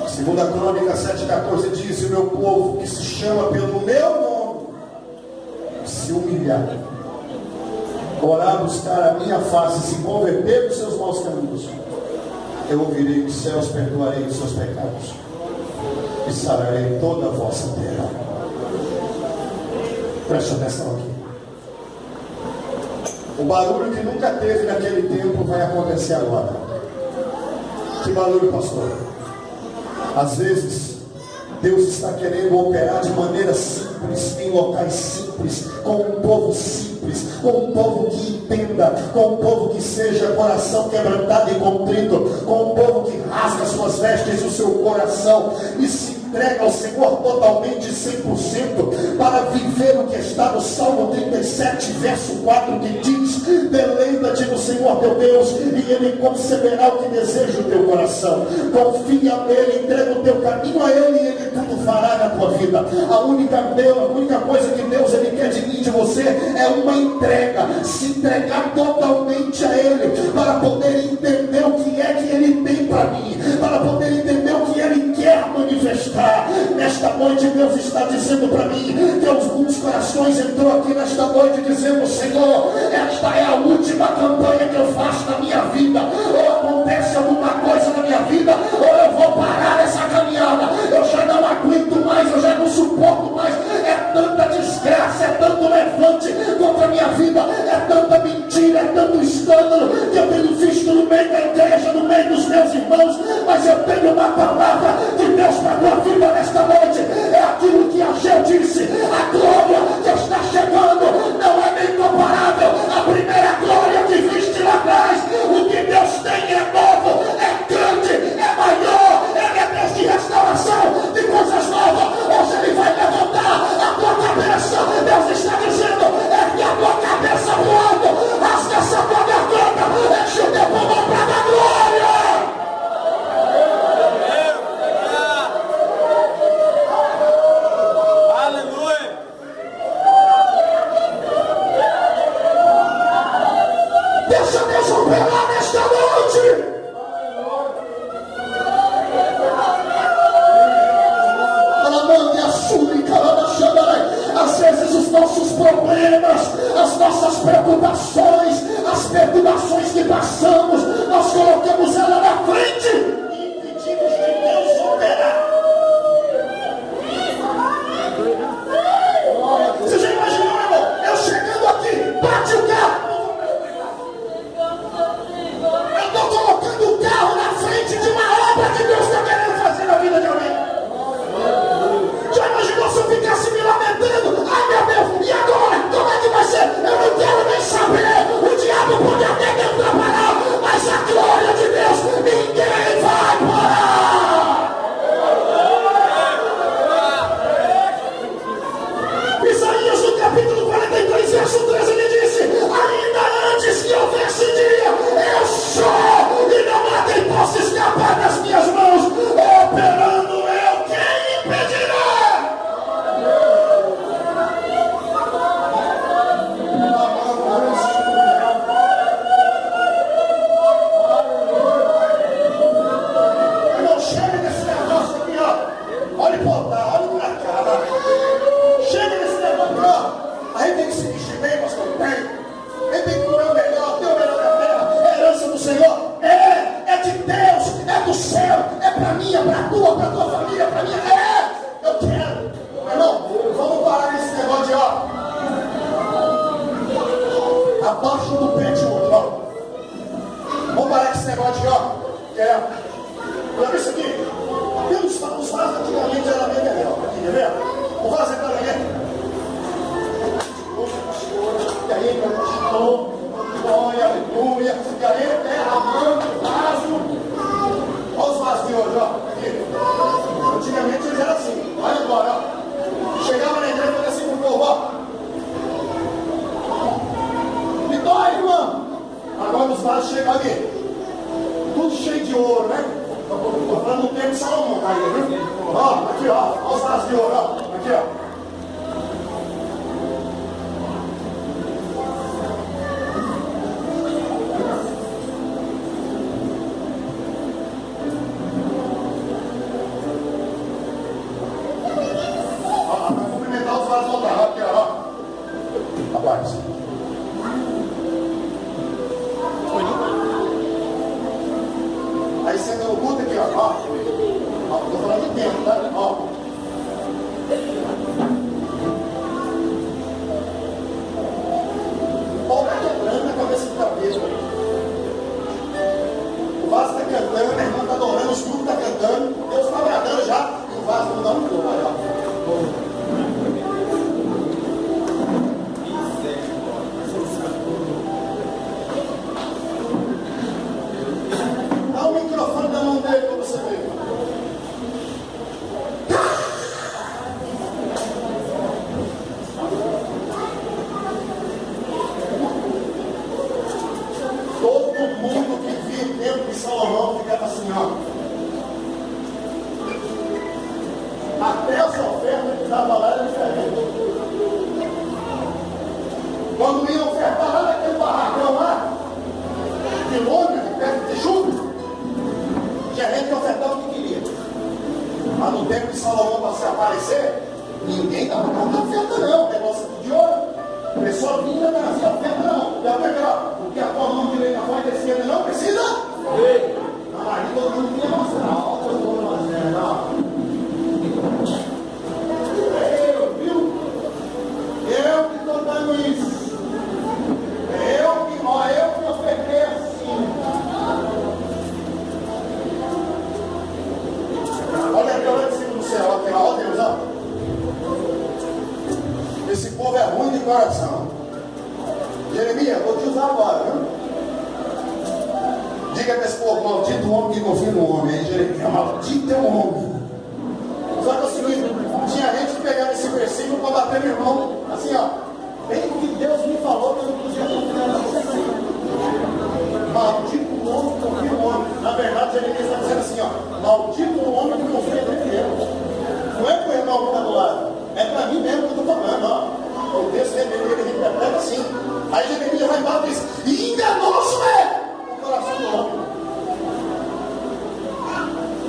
Segunda Crônica 7,14 diz: o meu povo que se chama pelo meu nome se humilhar, orar, buscar a minha face, se converter dos seus maus caminhos, eu ouvirei dos céus, perdoarei os seus pecados e sararei toda a vossa terra. Preste atenção aqui. O barulho que nunca teve naquele tempo vai acontecer agora. Que barulho, pastor? Às vezes Deus está querendo operar de maneira simples, em locais simples, com um povo simples, com um povo que entenda, com um povo que seja coração quebrantado e contrito, com um povo que rasga suas vestes e o seu coração e se entrega ao Senhor totalmente, 100%, para viver o que está no Salmo 37, verso 4, que diz: deleita-te no Senhor teu Deus, e Ele concederá o que deseja o teu coração. Confia nele, entrega o teu caminho a Ele, e Ele tudo fará na tua vida. A única coisa que Deus Ele quer de mim e de você é uma entrega, se entregar totalmente a Ele, para poder entender o que é que Ele tem para mim, para poder entender o que Ele quer manifestar. Nesta noite Deus está dizendo para mim que alguns corações entrou aqui nesta noite dizendo: Senhor, esta é a última campanha que eu faço na minha vida, ou acontece alguma coisa na minha vida, ou eu vou parar essa caminhada, eu já não aguento mais, eu já não suporto mais, é tanta desgraça, é tanto levante contra a minha vida, é tanta mentira, é tanto escândalo que eu tenho visto no meio da igreja, no meio dos meus irmãos, mas eu tenho uma palavra de Deus para a tua vida nesta noite. É aquilo que Ageu disse: a glória que está chegando não é nem comparável à primeira glória que viste lá atrás. O que Deus tem é novo, é grande, é maior, Ele é Deus de restauração, de coisas novas. Hoje Ele vai levantar a tua cabeça. Deus está dizendo: ergue a tua cabeça voando, rasga essa tua garganta, enche o teu pulmão para dar glória. Deixa Deus operar nesta noite. Às vezes os nossos problemas, as nossas preocupações, as perturbações que passamos, nós colocamos ela na frente e pedimos que Deus operar. Você já imaginou, meu irmão? Eu chegando aqui, bate o carro. ouro, né? Estou falando do tempo de Salomão, tá aí, viu? Ó, aqui, ó. Olha os vasos de ouro, ó. Aqui, ó. Rapaz. Aí você deu o culto aqui, ó. Ó, tô falando de tempo, tá? Ó. Ó, tá quebrando na cabeça do cabelo. O vaso tá cantando, a irmã tá adorando, os grupos tá cantando, Deus tá agradando já, e o vaso não dá um pouco, olha, ó. Até as ofertas que dava lá era diferente. Quando iam ofertar lá naquele barracão lá, de Londres, perto de Chuva, tinha gente que ofertava o que queria. Mas no tempo de Salomão para se aparecer, ninguém dava conta de oferta não, negócio de ouro. A pessoa vinha na oferta não. Já foi lá, o que a tua mão direita faz, esquerda não precisa? Não, aí todo mundo vinha mostrar. Olha o que eu estou fazendo, não. Eu que estou dando isso. Eu que ofertei assim. Olha aqui, olha de cima do céu, aqui, ó Deus, ó. Esse povo é ruim de coração. Jeremias, vou te usar agora, viu? Diga para esse povo, maldito o homem que confia no homem. Aí Jeremias, maldito é o homem. Só que é o seguinte, tinha gente que pegava esse versículo para bater meu irmão, assim ó, bem que Deus me falou que eu não podia confiar na você. Maldito o homem que confia no homem. Na verdade, Jeremias está dizendo assim, ó, maldito o homem que confia em Deus. Não é para o irmão que está do lado, é para mim mesmo que eu estou falando, ó. O texto ele interpreta assim. Aí Jeremias vai embora e diz, enganoso é o coração do homem.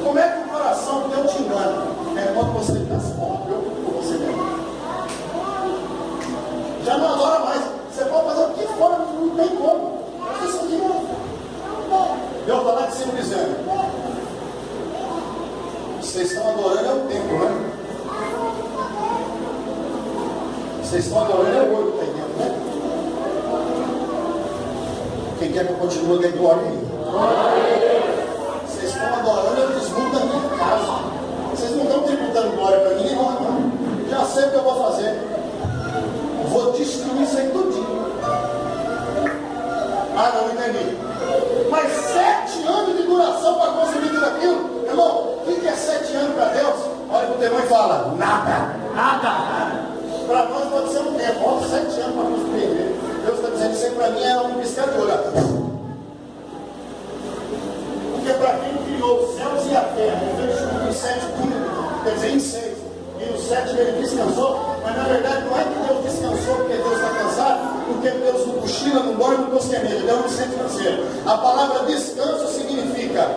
Como é que o coração de Deus te engana? É quando você está se corrompeu por você mesmo. Já não adora mais. Você pode fazer o que for, não tem como. Mas isso aqui não. Deus está lá de cima dizendo. Vocês estão adorando é o templo, né? Vocês estão adorando é o ouro que está aí dentro, né? Quem quer que eu continue dentro do olho? Vocês estão adorando é o desmudo da minha casa. Vocês não estão tributando glória para mim, não. Já sei o que eu vou fazer. Vou destruir isso aí tudinho. Ah, não entendi. Mas 7 anos de duração para construir tudo aquilo? Irmão, o que é 7 anos para Deus? Olha para o teu irmão e fala, nada. Nada. Para nós pode ser um tempo. Olha, 7 anos para construir. Deus está dizendo isso aí para mim é um piscar de olho. Porque para quem criou os céus e a terra, ele fez tudo em 7 dias, quer dizer, em 6. E no 7 ele descansou, mas na verdade não é que Deus descansou porque Deus está cansado, porque Deus não cochila, não dorme, não tosqueneja, Deus não sente canseiro. A palavra descanso significa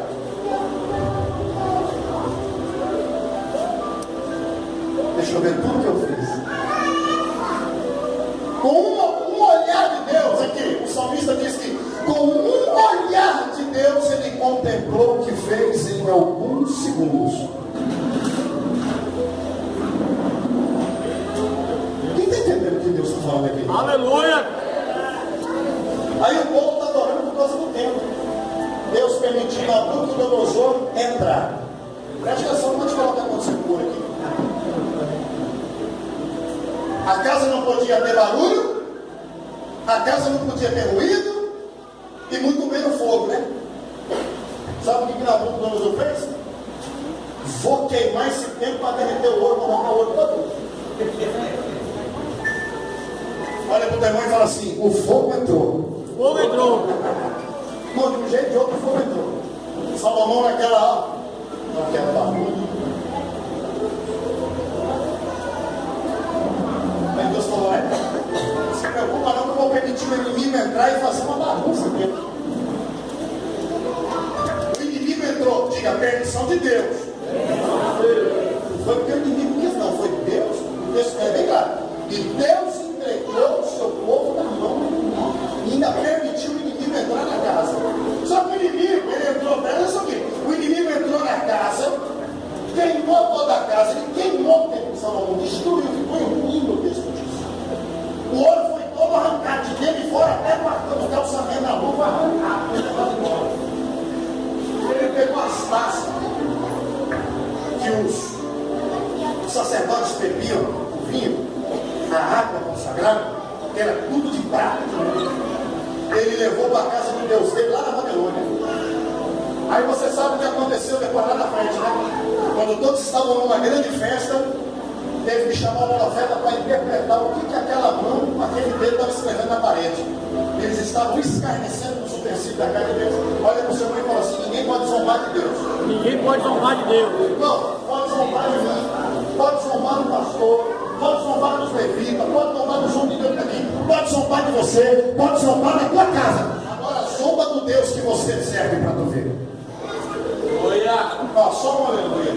deixa eu ver tudo que eu fiz. Com um olhar de Deus, aqui, o salmista diz que com um olhar de Deus ele contemplou o que fez em alguns segundos. Quem está entendendo o que Deus está falando aqui? Aleluia! Aí o povo está adorando por causa do tempo. Deus permitiu Nabucodonosor entrar. Preste atenção, vou te falar o que aconteceu por aqui. A casa não podia ter barulho, a casa não podia ter ruído, e muito menos fogo, né? Sabe o que Nabucodonosor fez? Vou queimar esse tempo para derreter o ouro, para arrancar o ouro todo. Olha para o teu irmão e fala assim, o fogo entrou. Fogo entrou. Não, de um jeito ou de outro o fogo entrou. Salomão naquela bagunça. Aí Deus falou, não se preocupa não que eu vou permitir o inimigo entrar e fazer uma bagunça aqui. O inimigo entrou, diga, permissão de Deus. Não foi porque o inimigo quis, não, foi Deus. Deus é bem claro. E Deus entregou o seu povo na mão do inimigo. E ainda permitiu o inimigo entrar na casa. Só que o inimigo, ele entrou, olha aqui, o inimigo entrou na casa, queimou toda a casa, ele queimou o templo de Salomão, destruiu, ficou ruim o texto disso. O ouro foi todo arrancado de dentro e fora, até o calçamento da luva arrancado, ele pegou as taças que os sacerdotes bebiam, o vinho, a água consagrada, que era tudo de prata, ele levou para a casa de Deus dele lá na Babilônia. Aí você sabe o que aconteceu depois lá na frente, né? Quando todos estavam numa grande festa, teve que chamar o profeta para interpretar o que aquela mão, aquele dedo estava escrevendo na parede. Eles estavam escarnecendo nos utensílios da casa de Deus. Olha para o seu irmão e fala assim: ninguém pode zombar de Deus. Ninguém pode zombar de Deus. Não, pode zombar de mim, pode zombar do pastor, pode zombar dos levitas, pode zombar do João de Deus aqui, pode zombar de você, pode zombar da tua casa. Agora zomba do Deus que você serve para tu ver. Ó, só um aleluia.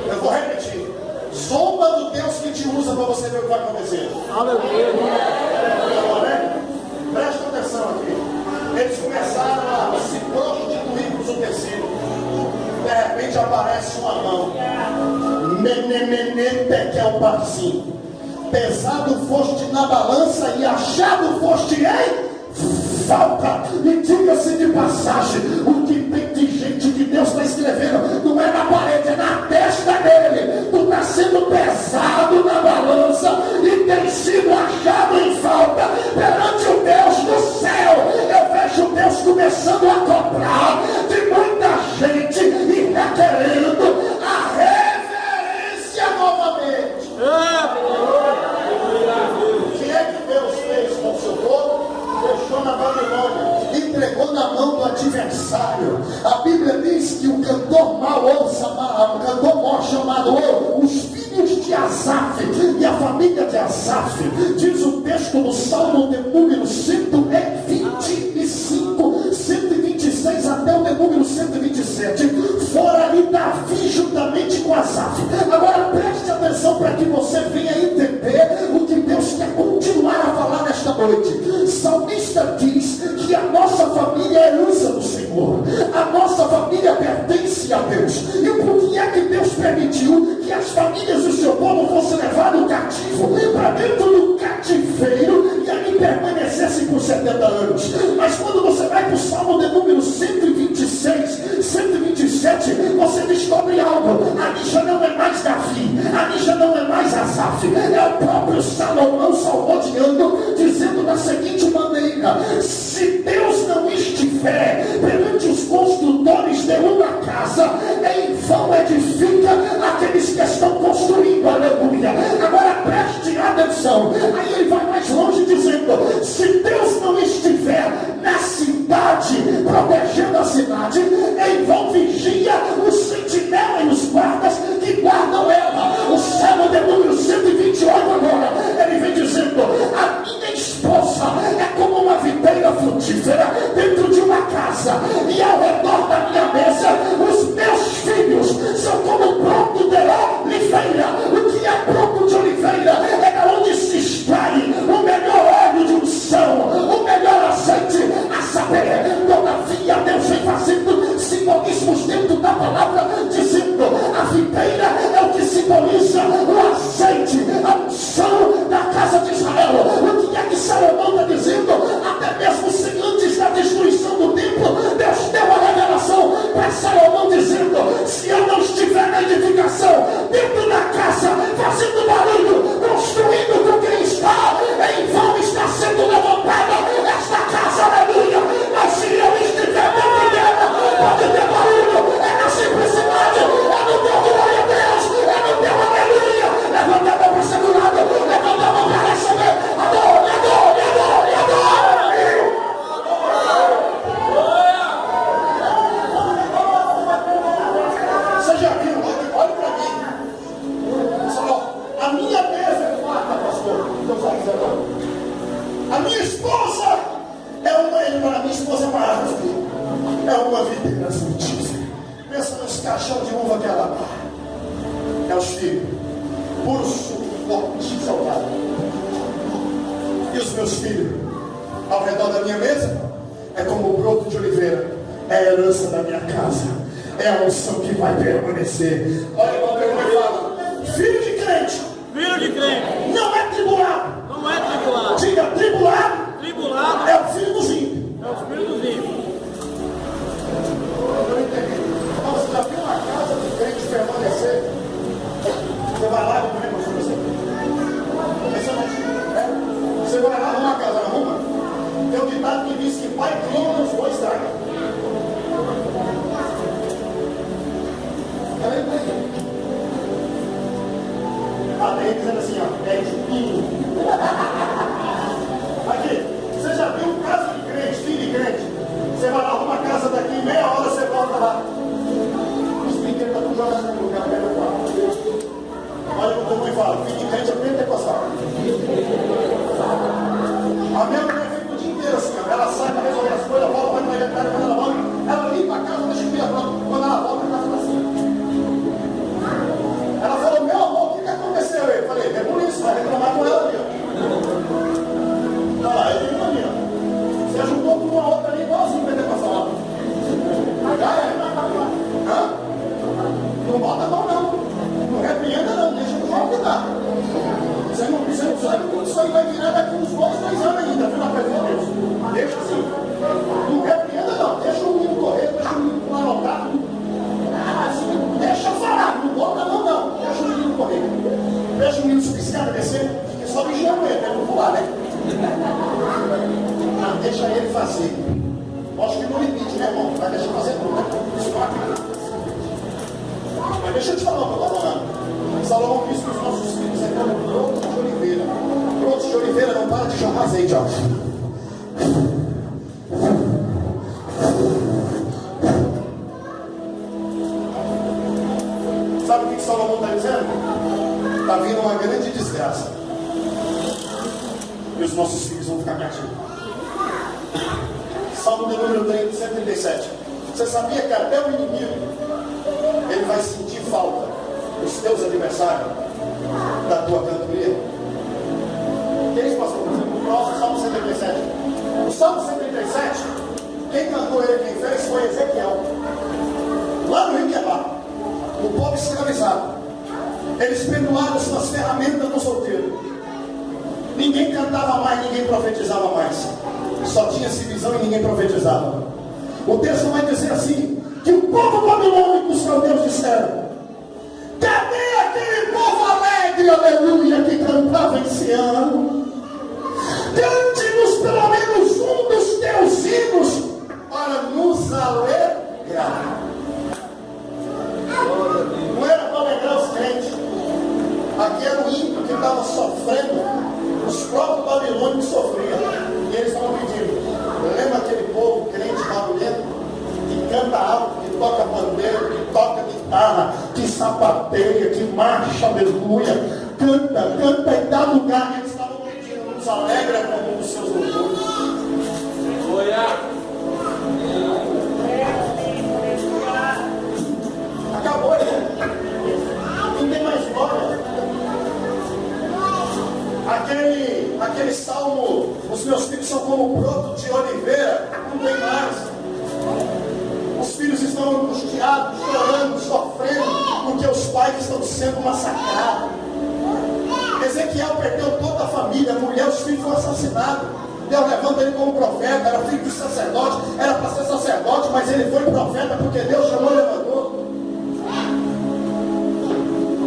Eu vou repetir. Zomba do Deus que te usa para você ver o que vai acontecer. Aleluia. Presta atenção aqui. Eles começaram a se prostituir com os utensílios. De repente aparece uma mão. Menemenete, que é o parzinho. Pesado foste na balança e achado foste em falta. E diga-se de passagem, o que tem de gente que Deus está escrevendo não é na parede, é na testa dele. Tu está sendo pesado na balança e tem sido achado em falta perante o Deus do céu. Eu vejo Deus começando a cobrar de muita gente e requerendo a reverência novamente. O que é que Deus fez com o seu povo? Deixou na Babilônia, entregou na mão do adversário. A Bíblia diz que o cantor mau, um cantor mau chamado os filhos de Asaf e a família de Asaf, diz o texto do Salmo de número 125, 126 até o de número 127, fora ali Davi juntamente com Asaf. Agora preste atenção para que você venha entender o que Deus quer continuar a falar nesta noite. Salmista diz que a nossa família é herança do Senhor, a nossa família pertence a Deus. E por que é que Deus permitiu que as famílias do seu povo fossem levadas cativo para dentro do cativeiro e ali permanecessem por 70 anos? Mas quando você vai para o Salmo de número 126, 127, você descobre algo. Ali já não é mais Davi, ali já não é mais Asaf, é o próprio Salomão salmodiando, dizendo da seguinte maneira: se Deus não estiver perante os construtores de uma casa, em vão edifica aqueles que estão construindo. Aleluia. Agora preste atenção. Aí ele vai mais longe dizendo: se Deus não estiver na cidade, protegendo a cidade, em vão vigia o sentinela e os guardas que guardam ela. O Salmo de número 128 agora, ele vem dizendo: a minha esposa é como uma videira frutífera dentro de uma casa, e ao redor da minha mesa os meus filhos são como broto de oliveira. O que é broto de oliveira? É onde se extrai o melhor óleo de unção, o melhor azeite, a saber. Todavia Deus vem fazendo simbolismos dentro da palavra, dizendo: a videira é o que simboliza o azeite, a unção da casa de Israel. O que é que Salomão está dizendo? Até mesmo antes da destruição do templo, Deus fosse uma árvore. É uma videira frutífera. Pensa nos caixão de uva que ela dá. É os filhos. Puro suco, forte, salgado. E os meus filhos, ao redor da minha mesa, é como o broto de oliveira. É a herança da minha casa. É a unção que vai permanecer. Olha o meu irmão e fala: filho de crente. Filho de crente. Não é tribulado. Não é tribulado. Diga, tribulado. Tribulado É o filho dos ímpios. é o filho dos ímpios. Você já viu uma casa de crente permanecer? Você vai lá e não pastor você. Você vai lá, arruma a casa, arruma. Tem um ditado que diz que pai clona, os bois tragam. A tem dizendo assim, ó, é espinho. Aqui, você já viu casa de crente, filho de crente? Você vai lá, arruma a casa daqui, em meia hora você volta lá. Os brinquedos estão tudo jogando no lugar, pega o quarto. Olha o que eu vou e falo, filho de crente é pentecostal. A minha mulher fica o dia inteiro assim, ó, ela sai para resolver as coisas, volta, vai para a quando ela volta, ela limpa a casa, deixa o filho pronto. Quando ela volta, a casa está assim. Ela falou: meu amor, o que aconteceu? Eu falei: é por isso, vai reclamar com ela ali, ó. Olha lá, ele viu ali, ó. Você juntou com uma outra ali, igualzinho pentecostal. Já é. Hã? Não bota a mão, não. Não repreenda, não. Deixa o jogo que dá. Você não sabe quando isso aí vai virar daqui uns 2, 3 anos ainda, viu, na presença de Deus. Deixa assim. Não repreenda, não. Deixa o menino correr, deixa o menino anotar. Deixa eu falar, não bota não, não. Deixa o menino correr. Deixa o menino subir escada, descer, porque só vigiando ele, não pular, né? Não, deixa ele fazer. Acho que no limite, né, irmão? Vai deixar fazer tudo, né? Mas deixa eu te falar o que eu estou falando. Salomão disse que os nossos filhos é como brotos de oliveira. Brotos de oliveira não para de jorrar azeite, ó. Sabe o que Salomão está dizendo? Está vindo uma grande desgraça. E os nossos filhos vão ficar cativos. Salmo de número 137. Você sabia que até o inimigo ele vai sentir falta dos teus adversários, da tua cantoria? Que é isso, pastor? Por exemplo, o próximo Salmo 137. O Salmo 137, quem cantou ele, quem fez, foi Ezequiel. Lá no Rio de Janeiro. O povo escravizado. Eles penduraram suas ferramentas no solteiro. Ninguém cantava mais, ninguém profetizava mais. Só tinha-se visão e ninguém profetizava. O texto vai dizer assim: que o povo babilônico, os caldeus disseram: cadê aquele povo alegre, aleluia, que cantava em Sião? Cante-nos pelo menos um dos teus hinos para nos alegrar. Não era para alegrar os crentes. Aqui era o ímpio que estava sofrendo. Os próprios babilônicos sofriam. E eles estavam pedindo: lembra aquele povo crente barulhento, que canta alto, que toca bandeira, que toca guitarra, que sapateia, que marcha, aleluia, canta e dá lugar. E eles estavam pedindo: nos alegra com um dos seus louvores. Acabou, irmão. Não tem mais glória. Aquele salmo: os meus filhos são como broto de oliveira, não tem mais. Os filhos estão angustiados, chorando, sofrendo, porque os pais estão sendo massacrados. Ezequiel perdeu toda a família, a mulher, os filhos foram assassinados. Deus levanta ele como profeta, era filho de sacerdote, era para ser sacerdote, mas ele foi profeta porque Deus chamou e levantou.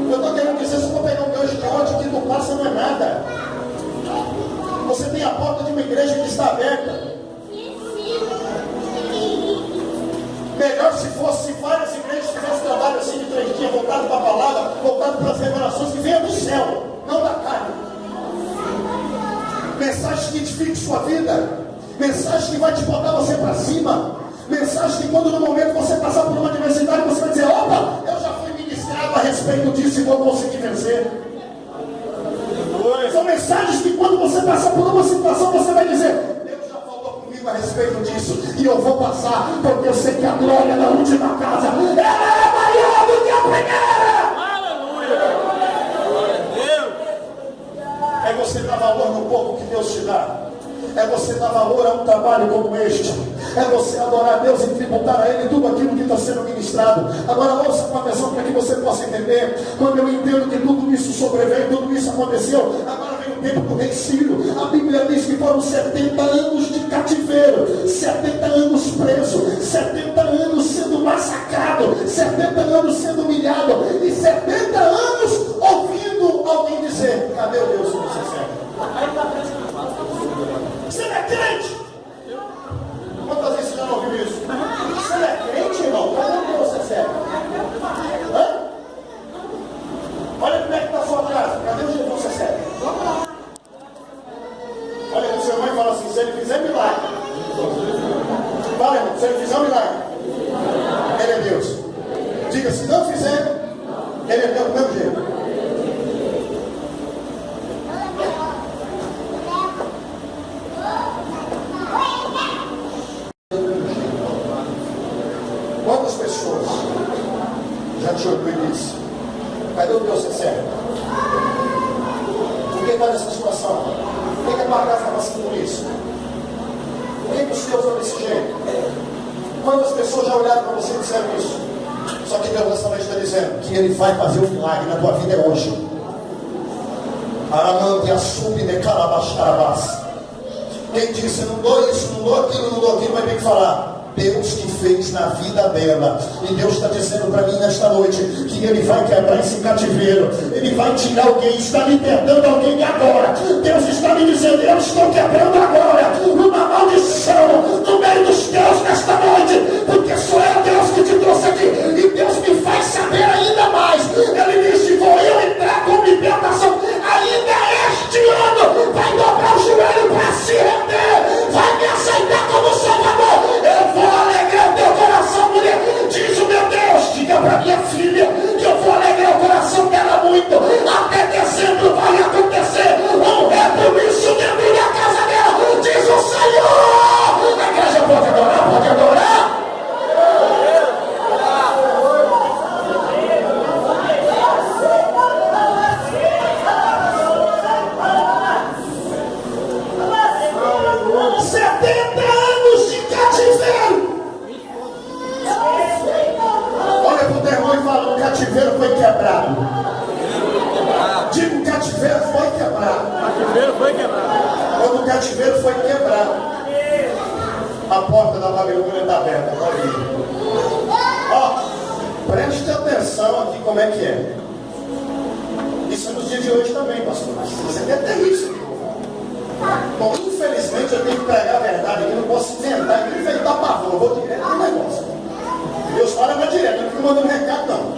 Eu estou querendo dizer, se eu for pegar um gancho de ontem, que não passa não é nada. Você tem a porta de uma igreja que está aberta. Melhor se várias igrejas fizessem trabalho assim de 3 dias, voltado para a palavra, voltado para as revelações que venham do céu, não da carne. Mensagem que edifique sua vida, mensagem que vai te botar você para cima, mensagem que quando no momento você passar por uma adversidade, você vai dizer: opa, eu já fui ministrado a respeito disso e vou conseguir vencer. São mensagens que quando você passar por uma situação, você vai dizer: Deus já falou comigo comigo a respeito disso. E eu vou passar, porque eu sei que a glória da última casa, ela é maior do que a primeira. Aleluia! Glória a Deus! É você dar valor no pouco que Deus te dá. É você dar valor a um trabalho como este. É você adorar a Deus e tributar a Ele tudo aquilo que está sendo ministrado. Agora ouça com atenção para que você possa entender. Quando eu entendo que tudo isso sobreveio, tudo isso aconteceu, agora vem o tempo do rei Ciro. A Bíblia diz que foram 70 anos de cativeiro, 70 anos preso, 70 anos sendo massacrado, 70 anos sendo humilhado e 70 anos ouvindo alguém dizer: cadê o Deus que você serve? Você não é crente? Quantas vezes você já não ouviu isso? Você não é crente, irmão? Cadê o que você serve? Hã? Olha como é que está a sua casa. Cadê o que você serve? Olha para o seu irmão e fala assim: se ele fizer milagre. Fala, irmão, se ele fizer um milagre, ele é Deus. Diga, se não fizer, ele é Deus do mesmo jeito. Quantas pessoas já te ouviu e disse: cadê o Deus que você serve? Por que está nessa situação? Por que a tua casa está passando por isso? Por que os teus estão desse jeito? Quantas pessoas já olharam para você e disseram isso? Só que Deus nessa noite está dizendo que Ele vai fazer um milagre na tua vida hoje. Aramante, assume de calabastarabás. Quem disse: não dou isso, não dou aquilo, vai ter que falar. Deus que fez na vida dela. E Deus está dizendo para mim nesta noite que Ele vai quebrar esse cativeiro. Ele vai tirar alguém, está libertando alguém agora. Deus está me dizendo: eu estou quebrando agora uma maldição no meio dos teus nesta noite, porque sou eu Deus que te trouxe aqui. E Deus me faz saber ainda mais. Ele disse: vou eu entrar com libertação ainda este ano. Vai dobrar o joelho para se render, vai me aceitar como Salvador. Eu vou alegrar o teu coração, mulher. Diz o meu Deus: diga para minha filha que eu vou alegrar o coração dela muito. Até dezembro vai acontecer um rebuliço dentro da casa dela, diz o Senhor. A igreja pode adorar, pode adorar. 70 anos de cativeiro. Olha para o teu irmão e fala: o cativeiro foi quebrado. Diga: o cativeiro foi quebrado. Cativeiro foi quebrado. Quando o cativeiro foi quebrado, a porta da Babilônia está aberta. Pode ir. Ó, preste atenção aqui como é que é. Isso é nos dias de hoje também, pastor. Isso é terrível. Bom, infelizmente eu tenho que pregar a verdade aqui, não posso inventar e enfeitar pavor, eu vou direto no negócio. Deus fala mais direto, não fica mandando recado não.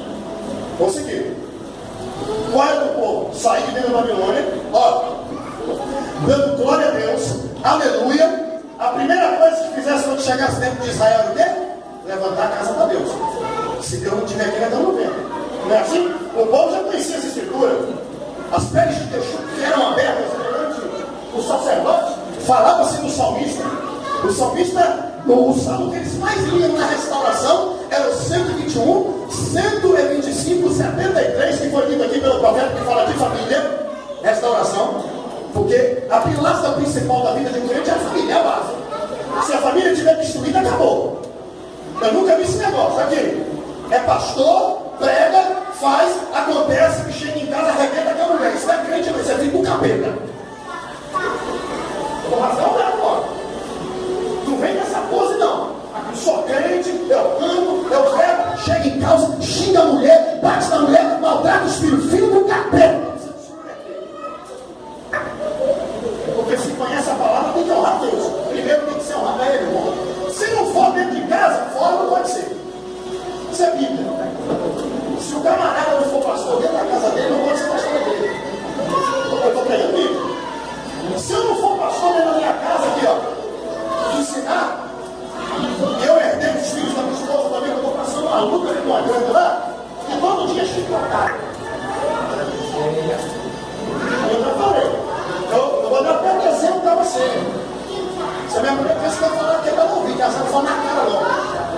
Vou seguir. Qual é do povo? Sair de dentro da Babilônia, ó, dando glória a Deus, aleluia. A primeira coisa que fizesse quando chegasse dentro de Israel era o quê? Levantar a casa para Deus. Se Deus não tiver aqui, nós estamos vendo. Não é assim? O povo já conhecia essa escritura. As peles de Deus que eram abertas perante o sacerdote, falava-se do salmista. O salmista, o salmo que eles mais liam na restauração era o 121, 125, 73, que foi lido aqui pelo profeta, que fala de família, restauração, porque a pilastra principal da vida de um crente é a família, é a base. Se a família estiver destruída, acabou. Eu nunca vi esse negócio aqui. É pastor, prega, faz, acontece, chega em casa, arrebenta com a mulher. Isso não é crente, não, isso é filho do capeta. Com razão, né, agora? Não vem nessa pose, não. Aqui sou crente, eu amo, eu quero, chega em casa, xinga a mulher, bate na mulher, maltrata os filhos, filho do capeta. Porque se conhece a palavra, tem que honrar Deus. Primeiro tem que ser honrado a Ele, irmão. Se não for dentro de casa, fora não pode ser. Isso é Bíblia. Se o camarada não for pastor dentro da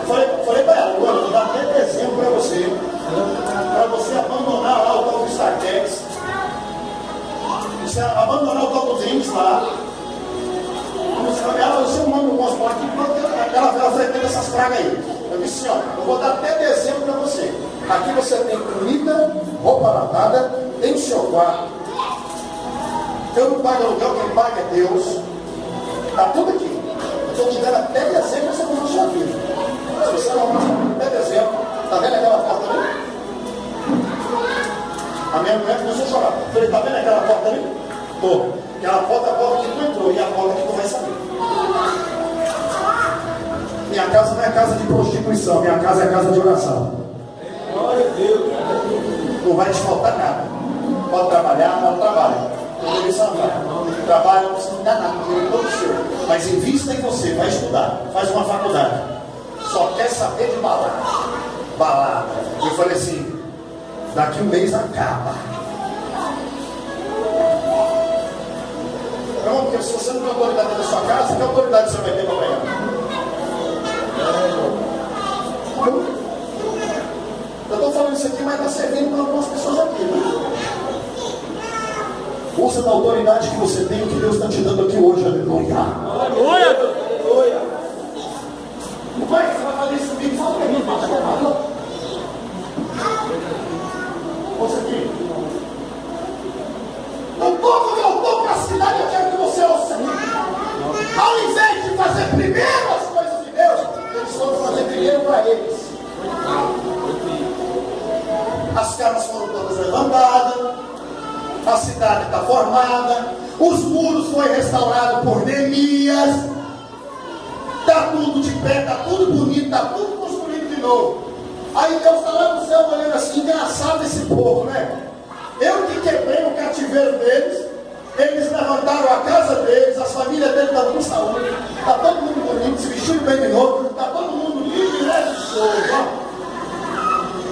Falei para ela, agora vou dar até dezembro para você abandonar lá o tal do Startex, você abandonar o tal do Drinks lá. Ela, o seu nome não posso falar aqui, ela frequenta essas pragas aí. Eu disse assim, ó, eu vou dar até dezembro para você. Aqui você tem comida, roupa lavada, tem o seu quarto. Eu não pago aluguel, quem paga é Deus. Está tudo aqui. Eu estou te dando até dezembro você começar a sua vida. Se você não até dezembro, está vendo aquela porta ali? A minha mulher começou a chorar. Eu falei, está vendo aquela porta ali? Pô, aquela porta é a porta que tu entrou e a porta que tu vai sair. Minha casa não é casa de prostituição, minha casa é casa de oração. Glória a Deus. Não vai te faltar nada. Pode trabalhar, não trabalha. Trabalha, você não dá nada, dinheiro todo seu. Mas invista em você, vai estudar, faz uma faculdade. Só quer saber de balada. Balada. Eu falei assim, daqui um mês acaba. Não, porque se você não tem autoridade na sua casa, que autoridade você vai ter para pegar? Eu estou falando isso aqui, mas está servindo para algumas pessoas aqui, né? Usa da autoridade que você tem, o que Deus está te dando aqui hoje, aleluia. Aleluia. Aleluia. Pai, você vai fazer isso comigo? Fala para mim, fala. Ouça aqui. O povo voltou para a cidade, eu quero que você ouça. Ao invés de fazer primeiro as coisas de Deus, eles foram fazer primeiro para eles. As casas foram todas levantadas, a cidade está formada, os muros foram restaurados por Neemias, está tudo de pé, está tudo bonito, está tudo construído de novo. Aí Deus está lá no céu olhando assim, engraçado esse povo, né? Eu que quebrei o cativeiro deles, eles levantaram a casa deles, as famílias deles estão com saúde, está todo mundo bonito, se vestindo bem de novo, está todo mundo livre, né?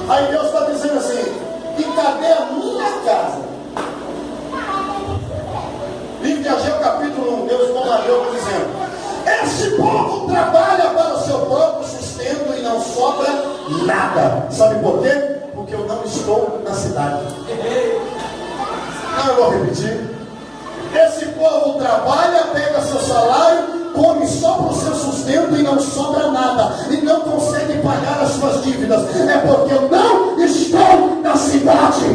Aí Deus está dizendo assim, e cadê a minha casa? Livro de Ageu, capítulo 1, Deus toma Ageu dizendo, este povo trabalha para o seu próprio sustento e não sobra nada. Sabe por quê? Porque eu não estou na cidade. Não, eu vou repetir. Esse povo trabalha, pega seu salário, come só para o seu sustento e não sobra nada. E não consegue pagar as suas dívidas. É porque eu não estou na cidade.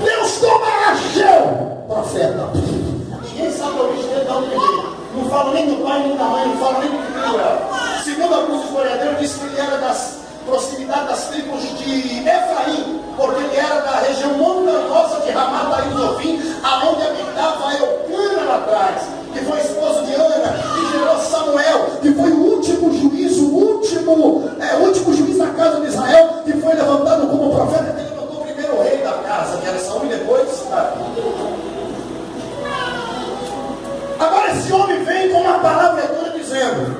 Deus toma Ageu, profeta. Ninguém sabe a origem dele, de onde ele veio. Não fala nem do pai, nem da mãe, não fala nem do que filho era. Segundo alguns historiadores, diz que ele era das proximidades das tribos de Efraim, porque ele era da região montanhosa de Ramataim Zofim, aonde habitava Eucana lá atrás, que foi esposo de Ana, que gerou Samuel, que foi o último juiz, o último juiz da casa de Israel, que foi levantado como profeta, que levantou o primeiro rei da casa, que era Saul, e depois Agora esse homem vem com uma palavra dura dizendo,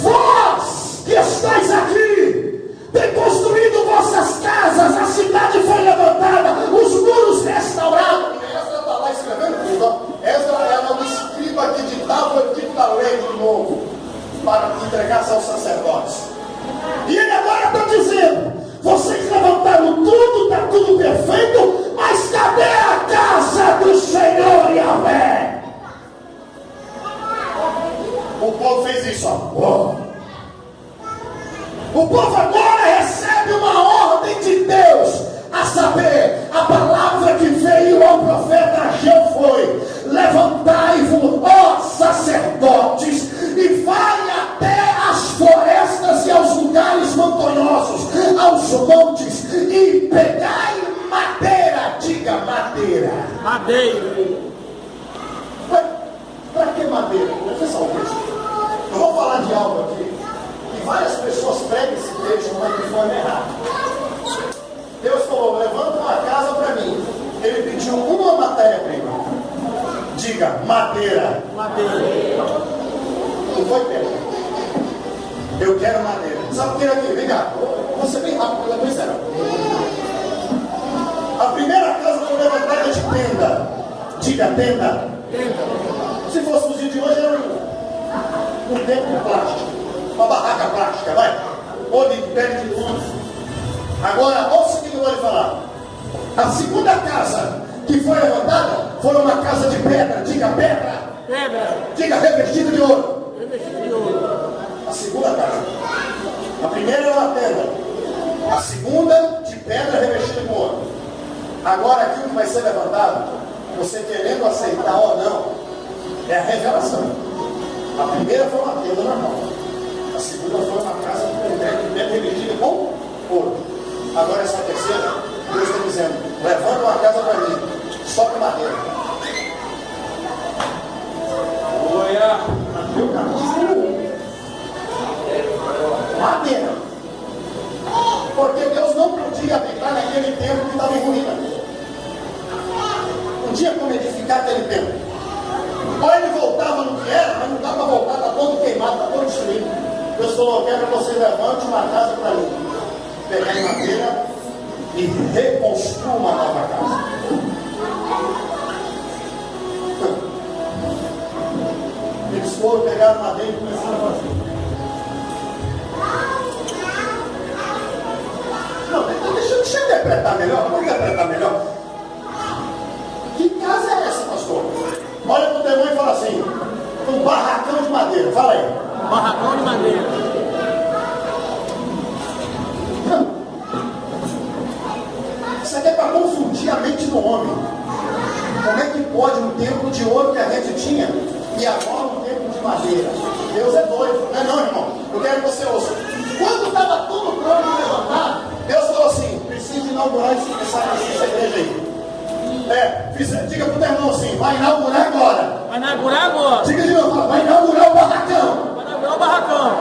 vós que estáis aqui, tem construído vossas casas, a cidade foi levantada, os muros restaurados. E Esdra está lá escrevendo tudo. Esdra era um escriba que ditava o tipo da lei de novo, para entregar aos sacerdotes. E ele agora está dizendo, vocês levantaram tudo, está tudo perfeito, mas cadê a casa do Senhor Yahvé? O povo fez isso, ó. O povo agora recebe uma ordem de Deus, a saber, a palavra que veio ao profeta Ageu foi, levantai-vos, ó sacerdotes, e vai até as florestas e aos lugares montanhosos, aos montes, e pegai madeira, diga madeira. Madeira. Para que madeira? Presta atenção. Eu vou falar de algo aqui, e várias pessoas pregam esse texto, mas de forma errada. Deus falou, levanta uma casa para mim. Ele pediu uma matéria-prima. Diga, madeira. Madeira. Não foi pedra. Eu quero madeira. Sabe o que é aqui? Vem cá. Vou ser bem rápido, porque eu estou encerrando. A primeira casa foi levantada de tenda. Diga, tenda. Tenda. Se fosse os dias de hoje, era um templo plástico, uma barraca plástica, vai, onde perde de tudo. Agora, olha o seguinte que eu vou lhe falar. A segunda casa que foi levantada foi uma casa de pedra, diga pedra, diga revestida de ouro. A segunda casa. A primeira é uma tenda. A segunda de pedra revestida com ouro. Agora aquilo que vai ser levantado, você querendo aceitar ou não, é a revelação. A primeira foi uma tenda normal. A segunda foi uma casa de pedra revestida com ouro. Agora essa terceira, Deus está dizendo, levanta uma casa para mim, só com madeira. Madeira. Porque Deus não podia habitar naquele templo que estava em ruína. Não tinha como edificar aquele templo. Ou ele voltava no que era, mas não dá para voltar, está todo queimado, está todo destruído. Deus falou, eu quero que você levante uma casa para mim. Pegar em madeira e reconstrua uma nova casa. Eles foram, pegaram madeira e começaram a fazer. Não, deixa eu interpretar melhor. Vamos interpretar melhor. Que casa é essa, pastor? Olha para o demônio e fala assim: um barracão de madeira. Fala aí. Barracão de madeira. Isso aqui é para confundir a mente do homem. Como é que pode um templo de ouro que a gente tinha e agora um templo de madeira? Deus é doido, não é não, irmão? Eu quero que você ouça. Quando estava tudo pronto para levantar, Deus falou assim: preciso inaugurar essa igreja aí. Diga para o teu irmão assim: vai inaugurar agora. Vai inaugurar agora. Diga de novo: vai inaugurar o barracão. Vai inaugurar o barracão.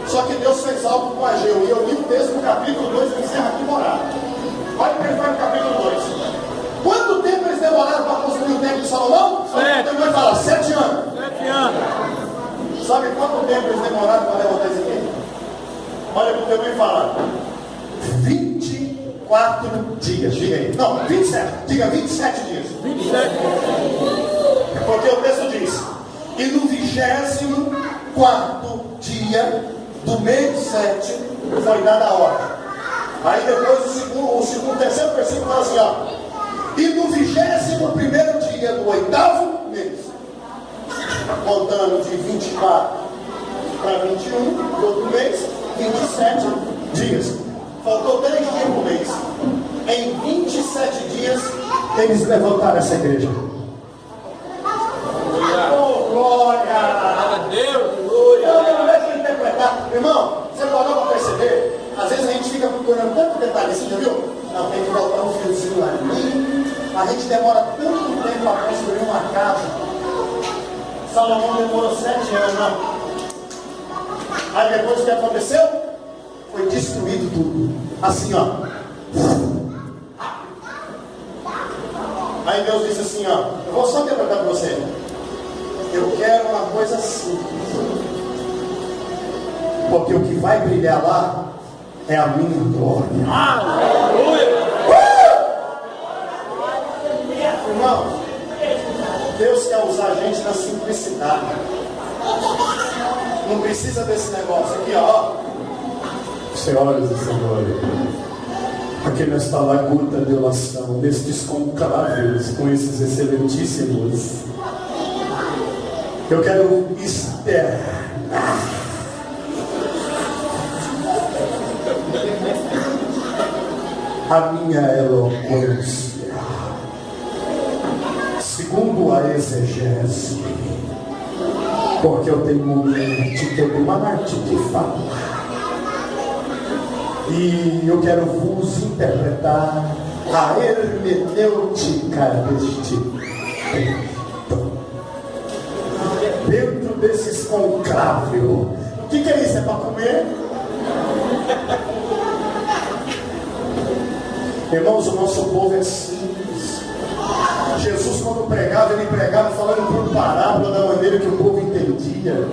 Só que Deus fez algo com Ageu. E eu li o texto no capítulo 2 e encerra aqui morado. Olha o que ele faz no capítulo 2. Quanto tempo eles demoraram para construir o templo de Salomão? Sete. Ele vai falar: 7 anos. 7 anos. Sabe quanto tempo eles demoraram para levantar esse templo? Olha o que eu vou falar: 24 dias. Diga aí. Não, 27. Diga 27 dias. 27. Porque o texto diz: e no 24º dia do mês 7 foi dada a ordem. Aí depois o terceiro versículo fala assim, ó: e no 21º dia do 8º mês, contando de 24 para 21 do outro mês, 27 dias. Faltou 3 dias por mês. Em 27 dias eles levantaram essa igreja. Oh, glória! A Deus. Não deixa eu interpretar. Irmão, você parou para perceber? Às vezes a gente fica procurando tanto detalhe assim, já viu? Não, tem que botar um fiozinho ali. A gente demora tanto tempo para construir uma casa. Salomão demorou 7 anos, não. Aí depois o que aconteceu? Foi destruído tudo. Assim, ó. Aí Deus disse assim, ó: eu vou só interpretar para você. Eu quero uma coisa simples. Porque o que vai brilhar lá é a minha glória. Irmão, Deus quer usar a gente na simplicidade. Não precisa desse negócio aqui, ó. Senhoras e senhores, aqui nesta lagoa de oração, nestes conclaves, com esses excelentíssimos, eu quero externar a minha eloquência, segundo a exegese, porque eu tenho uma arte de falar, e eu quero vos interpretar a hermenêutica deste texto. Dentro desses conclaves, o que é isso? É para comer? Irmãos, o nosso povo é simples. Jesus, quando pregava, ele pregava falando por parábola, da maneira que o povo entendia.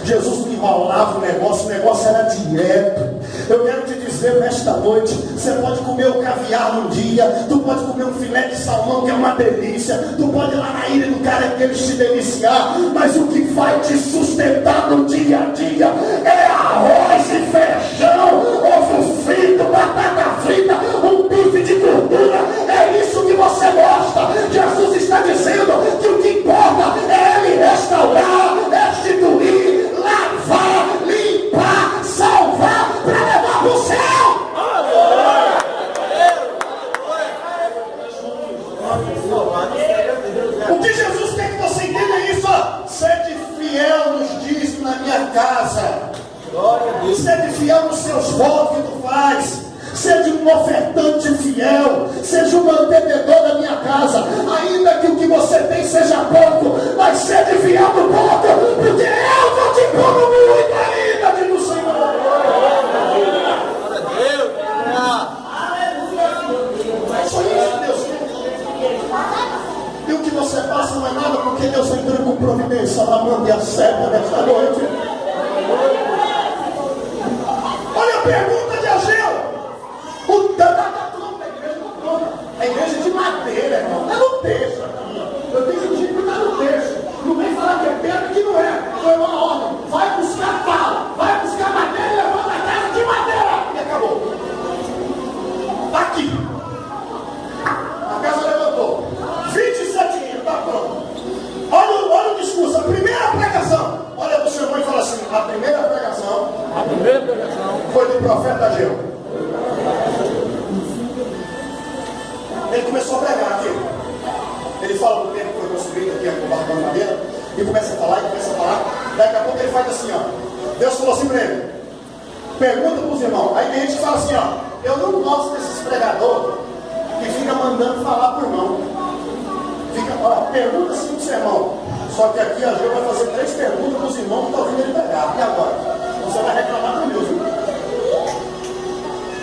Jesus não enrolava o negócio era direto. Eu quero te dizer nesta noite: você pode comer o caviar num dia, tu pode comer um filé de salmão que é uma delícia, tu pode ir lá na ilha do cara que eles te deliciar, mas o que vai te sustentar no dia a dia é arroz e feijão, ovo frito, batata frita, um bife de gordura. É isso que você gosta. Jesus está dizendo que o que importa é Ele restaurar, restituir, lavar, limpar, salvar, para levar para o céu. O que Jesus quer que você entenda é isso, ó. Sede fiel nos dízimos na minha casa. Sede fiel nos seus votos que tu faz. Seja um ofertante fiel. Seja um mantenedor da minha casa. Ainda que o que você tem seja pouco, mas sede fiel no pouco, porque eu vou te pôr no muito ainda, diz o Senhor. Só isso, Deus quer. E o que você passa não é nada, porque Deus está entrando com providência na mão e acerta nesta noite. Olha a pergunta de Ageu. A igreja de madeira, irmão. Está no texto aqui. Eu tenho que está no texto. Não vem falar que é pedra que não é. Foi uma ordem. Vai buscar pau. Vai buscar madeira e levanta a casa de madeira. E acabou. Está aqui. A casa levantou. 27 dias. Está pronto. Olha o discurso. A primeira pregação. Olha para o seu irmão e fala assim. A primeira pregação foi do profeta Ageu. Ele começou a pregar aqui. Ele fala do tempo que foi construído aqui com o barco de madeira. E começa a falar, Daqui a pouco ele faz assim, ó. Deus falou assim para ele. Pergunta para os irmãos. Aí tem gente que fala assim, ó. Eu não gosto desses pregadores que fica mandando falar para o irmão. Pergunta assim para o seu irmão. Só que aqui a Gil vai fazer 3 perguntas para os irmãos que estão ouvindo ele pregar. E agora? Você vai reclamar com Deus, viu?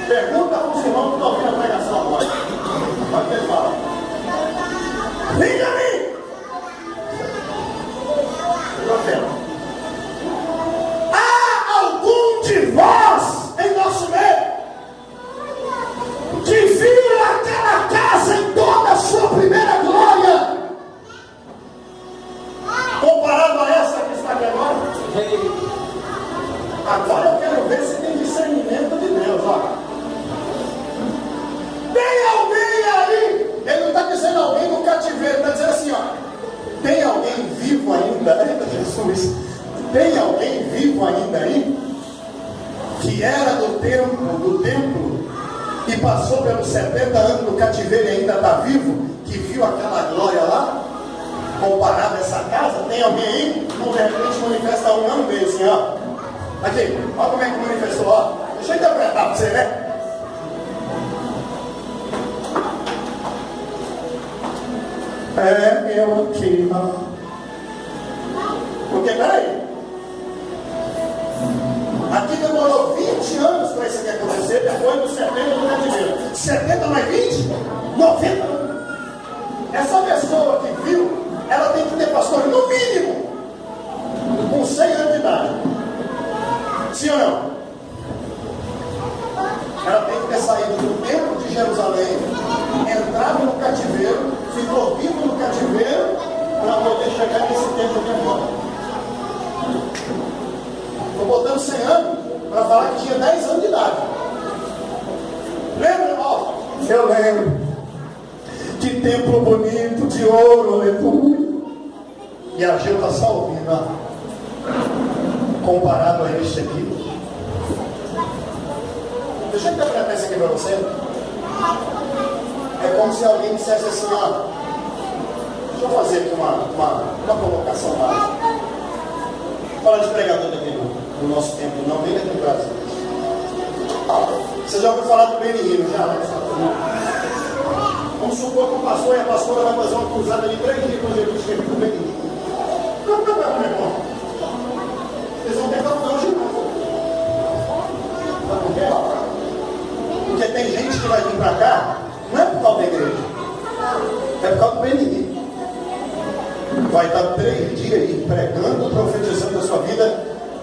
Pergunta para os irmãos que estão ouvindo a pregação agora. Olha o que ele fala. Liga a mim! Profeta. Há algum de vós em nosso meio que viu aquela casa em toda a sua primeira glória, comparado a essa que está aqui agora? Agora eu quero ver se tem discernimento de Deus, ó. Tem alguém aí? Ele não está dizendo alguém no cativeiro, está dizendo assim, ó. Tem alguém vivo ainda? Eita Jesus! Tem alguém vivo ainda aí? Que era do templo e passou pelos 70 anos no cativeiro e ainda está vivo? Que viu aquela glória lá? Comparado a essa casa? Tem alguém aí? Não, de repente manifesta um ano meio assim, ó. Aqui, olha como é que manifestou, ó. Deixa eu interpretar para você, né? Eu aqui, ó. Porque, peraí. Aqui demorou 20 anos para isso aqui acontecer, depois dos 70 do cativeiro. 70 mais 20? 90 anos. Essa pessoa que viu, ela tem que ter, pastor, no mínimo, com 100 anos de idade. Sim ou não? Ela tem que ter saído do templo de Jerusalém, entrado no cativeiro, ficou vivo no cativeiro, para poder chegar nesse tempo aqui agora. Estou botando 100 anos para falar que tinha 10 anos de idade. Lembra, irmão? Eu lembro. Que templo bonito, de ouro, aleluia. E a Gil está só ouvindo, ó. Comparado a este aqui. Deixa eu interpretar isso aqui para você. É como se alguém dissesse assim, ó. Deixa eu fazer aqui uma colocação básica. Fala de pregador daqui no nosso tempo, não, nem daqui no Brasil. Você já ouviu falar do Benihino, já? Vamos supor que o pastor e a pastora vai fazer uma cruzada de 3 dias quando Jesus chega para o Benihino. Não, meu irmão. Eles vão ter que dar um ginásio. Sabe por quê? Porque tem gente que vai vir para cá, não é por causa da igreja, é por causa do Benihino. Vai estar 3 dias aí pregando, profetizando a sua vida,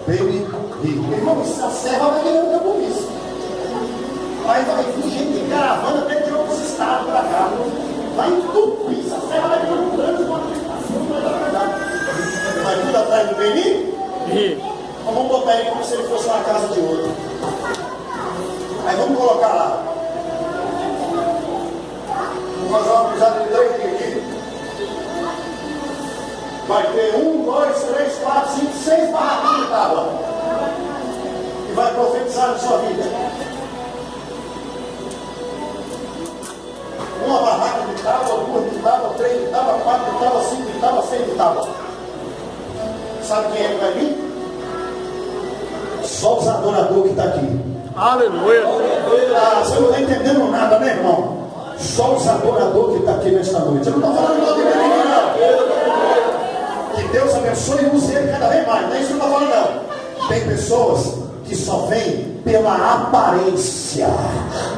Benihino. Irmão, essa serra vai ganhando compromisso. Aí vai vir gente de caravana até de outros estados para cá. Vai entupir, essa serra vai ganhando um grande, vai vir da atrás do Beni? E Então vamos botar ele como se ele fosse uma casa de outro. Aí vamos colocar lá. Vamos fazer uma cruzada de 3 dias aqui. Vai ter 1, 2, 3, 4, 5, 6 barracas de tábua. E vai profetizar na sua vida. Uma barraca de tábua, 2 de tábua, 3 de tábua, 4 de tábua, 5 de tábua, 6 de tábua. Sabe quem é que vai vir? Só os adoradores que está aqui. aleluia. Ah, você não está entendendo nada, né, irmão? Só os adoradores que estão aqui nesta noite. Eu não estou falando mal de ninguém, não. Que Deus abençoe e use ele cada vez mais. Não é isso que eu estou falando, não. Tem pessoas que só vêm pela aparência,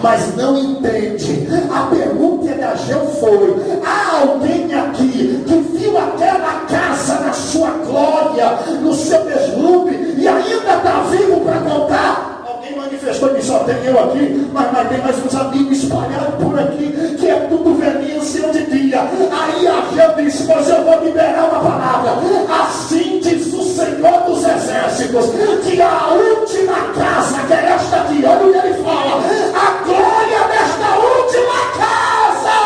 mas não entende. A pergunta de Ageu foi: há alguém aqui que viu aquela casa na sua glória, no seu deslumbre, e ainda está vivo para contar? Alguém manifestou que só tem eu aqui, mas tem mais uns amigos espalhados por aqui, que é tudo velhinho, ancião de dia. Aí Ageu disse: pois eu vou liberar uma palavra. Assim diz o Senhor dos Exércitos, que a última casa, que é esta aqui, olha o que ele fala, a glória desta última casa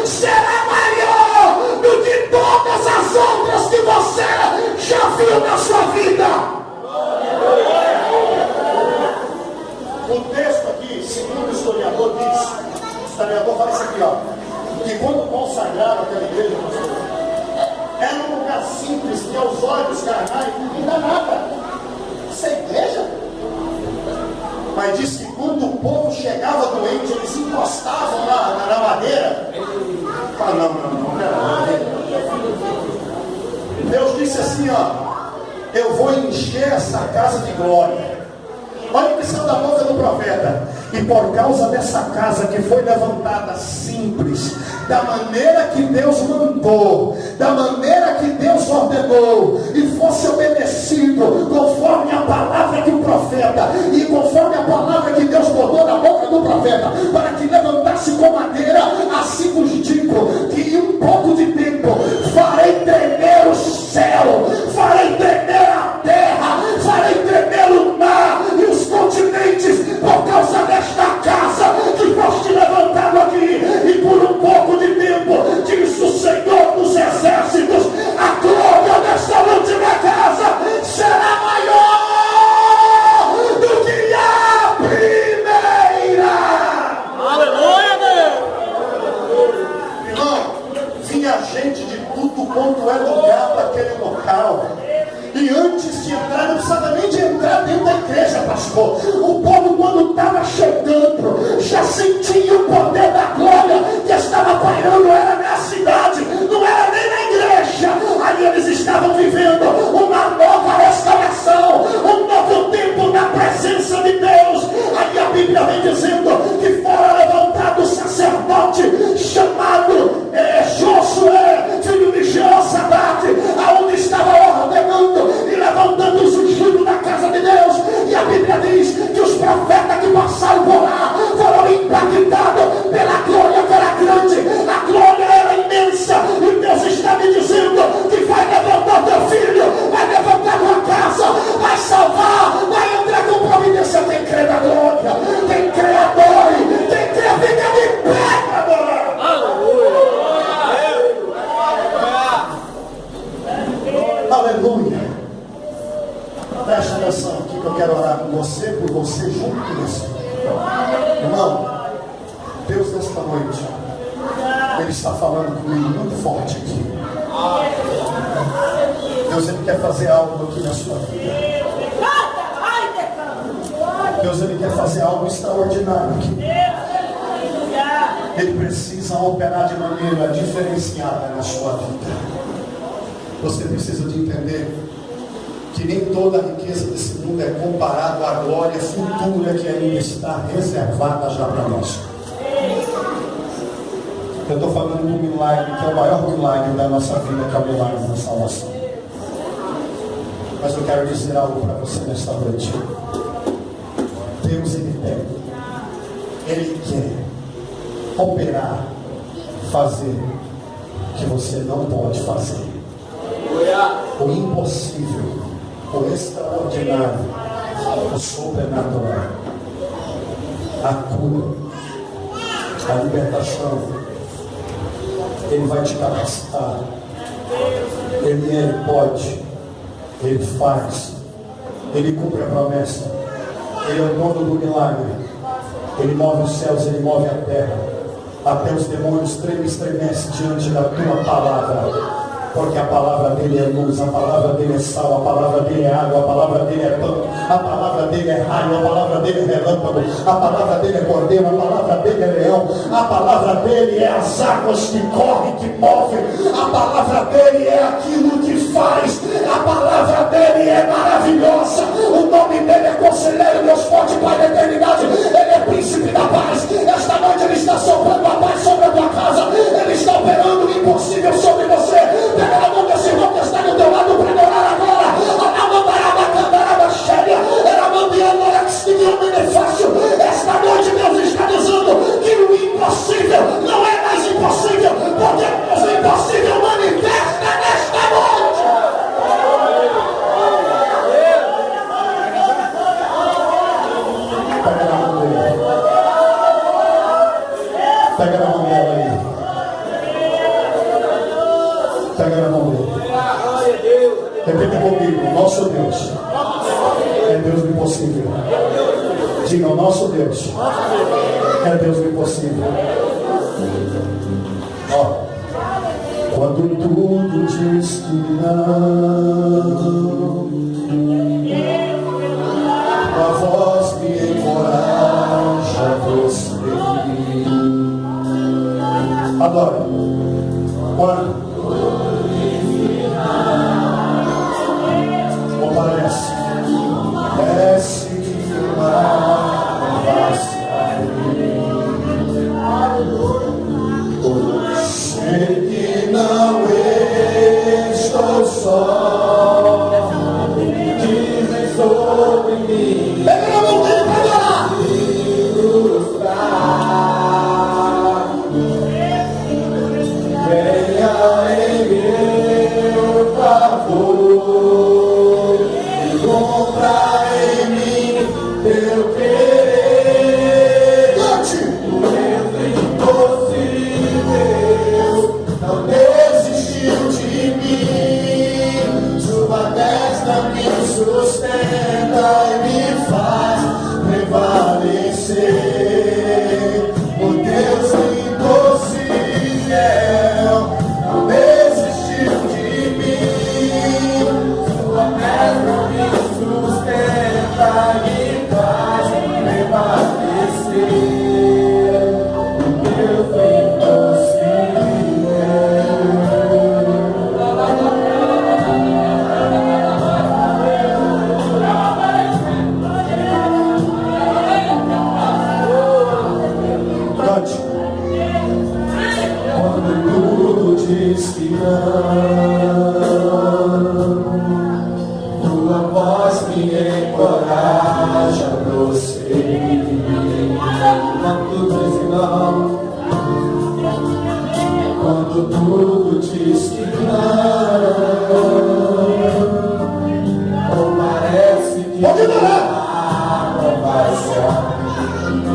será maior do que todas as outras que você já viu na sua vida. O texto aqui, segundo o historiador, diz, o historiador fala isso aqui, ó, que quando consagraram aquela igreja, era um lugar simples, que aos olhos carnais não dá nada. Isso é igreja? Mas diz que quando o povo chegava doente, eles encostavam na madeira. Fala, não. Deus disse assim, ó, eu vou encher essa casa de glória. Olha o que saiu da boca do profeta. E por causa dessa casa que foi levantada simples, da maneira que Deus mandou, da maneira que Deus ordenou, e fosse obedecido conforme a palavra do profeta, e conforme a palavra que Deus botou na boca do profeta, para que levantasse com madeira, assim vos digo, que em um pouco de tempo farei tremer o céu, farei tremer a terra, farei tremer o mar e os continentes, por causa desta casa que foste levantado aqui. E por um pouco de tempo, diz o Senhor dos Exércitos, a glória desta última casa será maior do que a primeira. Aleluia, Deus. Irmão, vinha gente de tudo quanto é lugar para aquele local. E antes de entrar, não precisava nem de entrar dentro da igreja, pastor. O povo, quando estava chegando, já sentia o poder da glória que estava pairando. Era na cidade, não era nem na igreja. Ali eles estavam vivendo uma nova restauração, um novo tempo na presença de Deus. Aí a Bíblia vem dizendo que fora levantado o sacerdote chamado Josué, filho de Jeozadak, aonde estava ordenando e levantando os ungidos da casa de Deus. E a Bíblia diz que os profetas que passaram por lá foram impactados pela glória que era grande. A glória era imensa. E Deus está me dizendo que vai levantar teu filho, vai levantar tua casa, vai salvar, vai entrar com providência. Quem crê na glória, quem crê adore, quem crê fica de pé para adorar. Aleluia. Presta atenção aqui que eu quero orar com você, por você, junto com você. Irmão, Deus nesta noite, Ele está falando comigo muito forte aqui. Deus, Ele quer fazer algo aqui na sua vida. Deus, Ele quer fazer algo extraordinário aqui. Ele precisa operar de maneira diferenciada na sua vida. Você precisa de entender que nem toda a riqueza desse mundo é comparada à glória futura que ainda está reservada já para nós. Eu estou falando do milagre, que é o maior milagre da nossa vida, que é o milagre da salvação. Mas eu quero dizer algo para você nesta noite. Deus, Ele tem, Ele quer operar, fazer o que você não pode fazer. o impossível, o extraordinário, o sobrenatural, a cura, a libertação. Ele vai te capacitar. Ele pode, Ele faz, Ele cumpre a promessa. Ele é o dono do milagre. Ele move os céus, Ele move a terra. Até os demônios tremem e estremecem diante da tua palavra. Porque a palavra dele é luz, a palavra dele é sal, a palavra dele é água, a palavra dele é pão, a palavra dele é raio, a palavra dele é relâmpago, a palavra dele é cordeiro, a palavra dele é leão, a palavra dele é as águas que correm, que movem, a palavra dele é aquilo que faz, a palavra dele é maravilhosa, o nome dele é Conselheiro, Deus Forte, Pai da Eternidade, ele é Príncipe da Paz. Esta noite ele está soprando a paz sobre a tua casa, ele está operando o impossível sobre você. Pega na mão desse irmão que está do teu lado para adorar agora. Esta noite Deus está dizendo que o impossível não é mais impossível, porque o impossível manifesta nesta noite. Pega na mão dele. Pega na mão dela aí. Pega na mão dele. Repita comigo, nosso Deus é Deus do impossível. Diga, o nosso Deus é Deus do impossível. Ó, quando tudo diz que não, a voz me encoraja você. Adora. Quando parece que o mar vai sair. Sei que não estou só. Dizem sobre mim. Pega na mão dele para adorar. Venha em meu favor. Compra em mim teu querer. Cante! O Deus impossível não desistiu de mim. Sua destra me sustenta e me faz prevalecer. O Deus impossível não desistiu de mim. Sua destra me sustenta e faz prevalecer. O Deus Cante. Quando tudo diz que não, tua voz me encoraja a prosseguir. Quando diz que não, quando tudo diz que não parece que a água vai ser.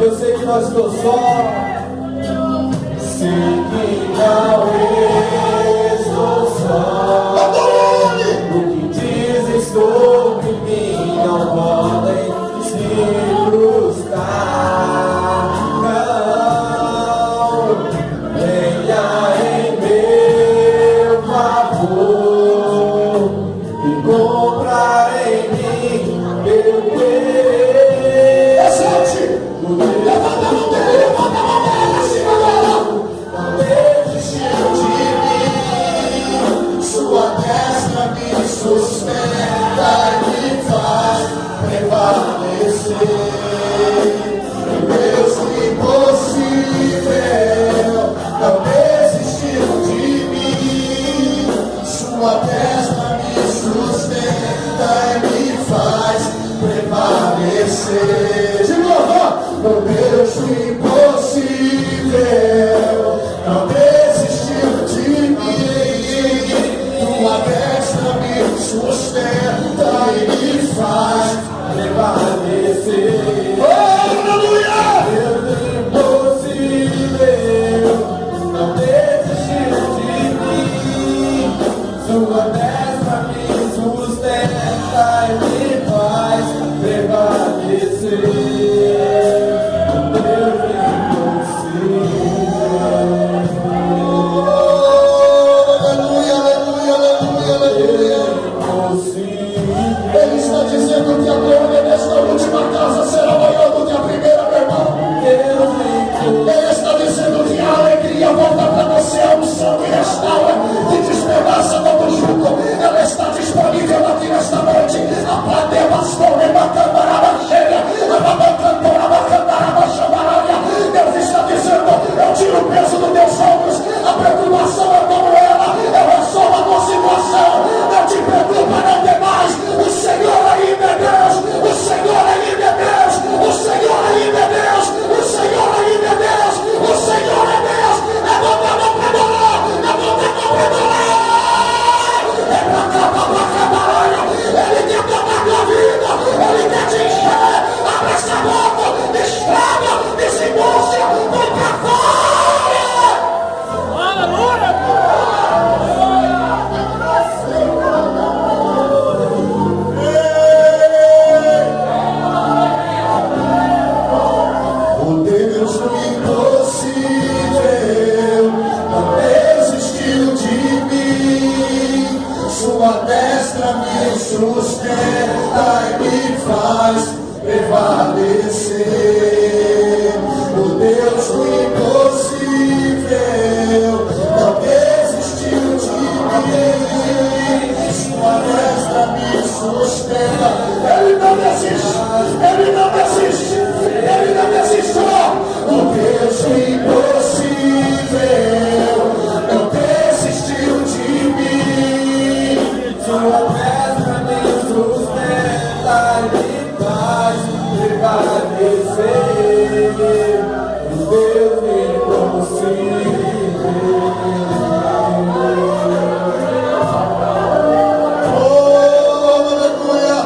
Eu sei que não estou só, sei que não estou só. O que dizem sobre mim não podem se frustrar. Não, venha em meu favor e compra em mim meu querer. Exalte! Levanta a mão dele, levanta a mão dele, assim agora. Não desistiu de mim, sua destra me sustenta e me faz prevalecer. Deus impossível não desistiu de mim, sua destra me sustenta e me faz prevalecer. De novo, o Deus impossível não desistiu de mim, tua destra me sustenta e me faz prevalecer. Oh, aleluia! Deus impossível não desistiu de mim. Sua destra me sustenta e me faz prevalecer. Deus impossível. Aleluia, aleluia, aleluia, aleluia. Ele está dizendo que a glória desta última casa será maior do que a primeira, meu irmão. Ele está dizendo que a alegria volta para você, a unção que restaura, que despedaça todo jugo. Ela está disponível aqui nesta noite. A plateia pastor, Deus está dizendo: eu tiro o peso dos teus ombros. A preocupação é como ela, eu resolvo a tua situação. Não te preocupa, não tem mais. O Senhor ainda é Deus. O Senhor ainda é Deus. O Senhor ainda é Deus. O Senhor ainda é Deus. O Senhor é Deus. É bom pra não adorar. É bom pra não adorar. É pra acabar, pra acabar. Ele quer tomar tua vida. Ele quer te encher. Abre essa boca. Estraga. Desembolsa. Vem pra fora. Aleluia! O Deus do impossível não desistiu de mim. Sua destra me sustenta e me faz prevalecer. O Deus do impossível não desistiu de mim. Sua destra me sustenta. Ele não desiste. Ele não desiste. Ele não desistiu. O Deus do impossível não desistiu de mim. Sua destra me sustenta e me faz prevalecer. O Deus do impossível. Oh, aleluia!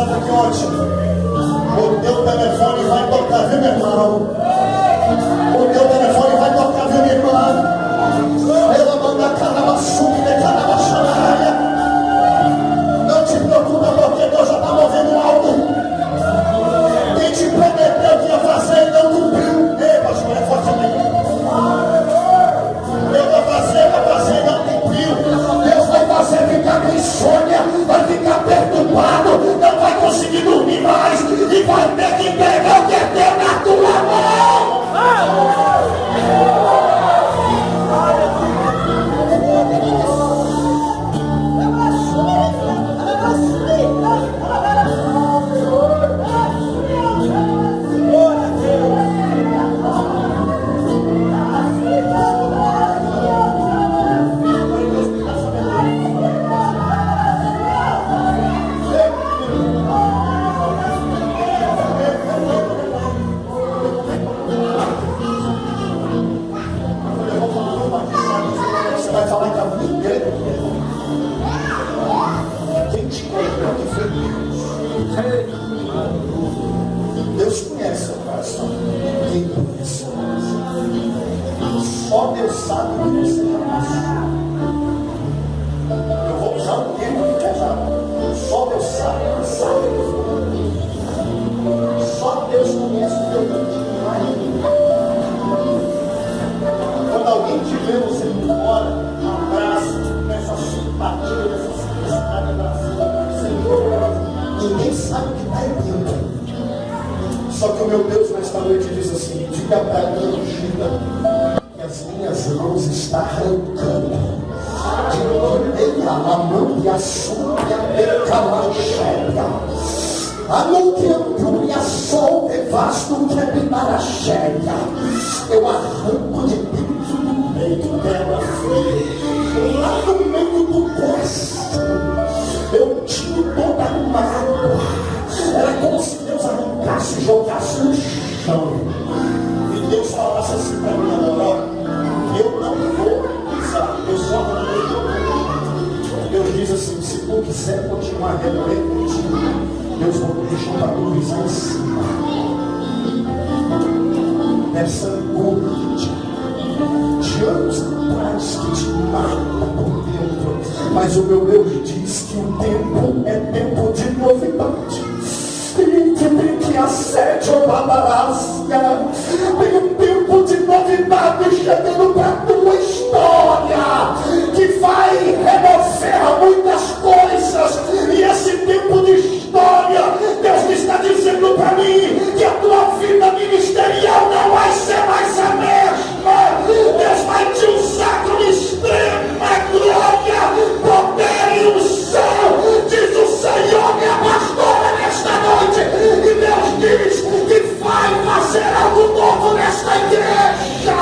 avisando aqui ontem. O teu telefone vai tocar, viu, meu irmão? O teu telefone vai tocar, viu, minha irmã? Ela manda cada subida, cada chamaria. Não te preocupa, porque Deus já está movendo algo. Quem te prometeu que ia fazer e não cumpriu. Ei, pastor, é forte também. Eu vou fazer e não cumpriu. Deus vai fazer ficar com insônia, vai ficar perturbado, não vai conseguir dormir mais e vai ter que pegar o que é teu na tua mão. Deus conhece o coração. Quem conhece o coração? Só Deus sabe o que você está. Eu vou usar um termo que é já. Só Deus sabe. Só Deus conhece o teu cantinho. Quando alguém te vê você por fora, abraça, essa simpatia, essa simplicidade abraçada, Senhor, ninguém sabe o que está dentro. Só que o meu Deus nesta noite diz assim: diga para a minha ungida que as minhas mãos estão arrancando. Diga a mão de açúcar, a mão que ampliou e a sol devasto que é binar a cheia. Eu arranco de dentro do meio dela, lá no meio do coração. Eu tiro toda a mágoa. Era como se Deus arrancasse e jogasse no chão. E Deus falasse assim para mim agora: eu não vou pisar, eu só arranquei. Deus diz assim: se tu quiser continuar remoendo contigo, Deus vai deixar para tu pisar em cima dessa angústia de anos atrás que te mata por dentro. Mas o meu Deus diz que o tempo é tempo de novidade. Que assédio ou babalácia. Tem um tempo de novidade chegando para a tua história, que vai remover muitas coisas. E esse tempo de história, Deus está dizendo para mim que a tua vida ministerial não vai ser mais a mesma. Deus vai te usar com extrema glória, poder e unção, diz o Senhor, minha pastora, nesta noite. E Deus diz que vai fazer algo novo nesta igreja.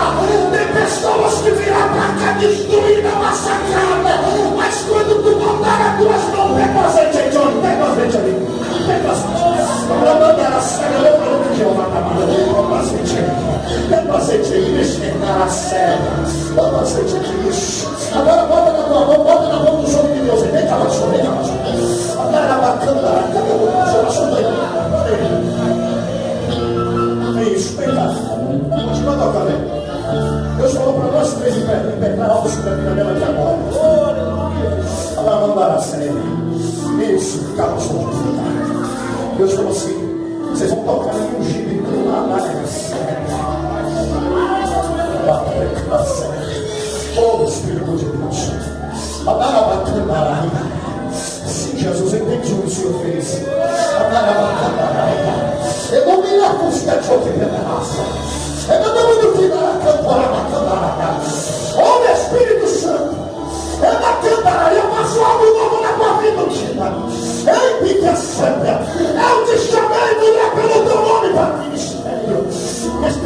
Tem pessoas que virão para cá destruída, massacrada, mas quando tu botar as tuas mãos, pega o azeite aí, Johnny, pega o azeite ali, pega o azeite. Não mandar a cega, eu falei que Jeová está mandando, pega o azeite aí, pega o azeite aí, enxergar a cega, bota o azeite aqui, isso. Agora bota na tua mão, bota na mão do jogo de Deus, vem cá, pastor, vem cá, pastor. Agora bacana, cadê o pastor aí? Isso, vem cá. Continua tocando aí. Deus falou para nós três em pé na alta superior aqui agora. Agora vamos dar a série. Isso, calma, só Deus falou assim: vocês vão tocar em um ungido e lá na oh, Espírito de Deus. Sim, Jesus, entendi o que o Senhor fez. Eu não me acusei de ouvir a raça. Eu não me duvido da cantora. Oh, Espírito Santo, é da cantora. Eu faço algo novo na tua vida. Ei, Pica Santa, eu te chamei, mulher, pelo teu nome para o ministério. Neste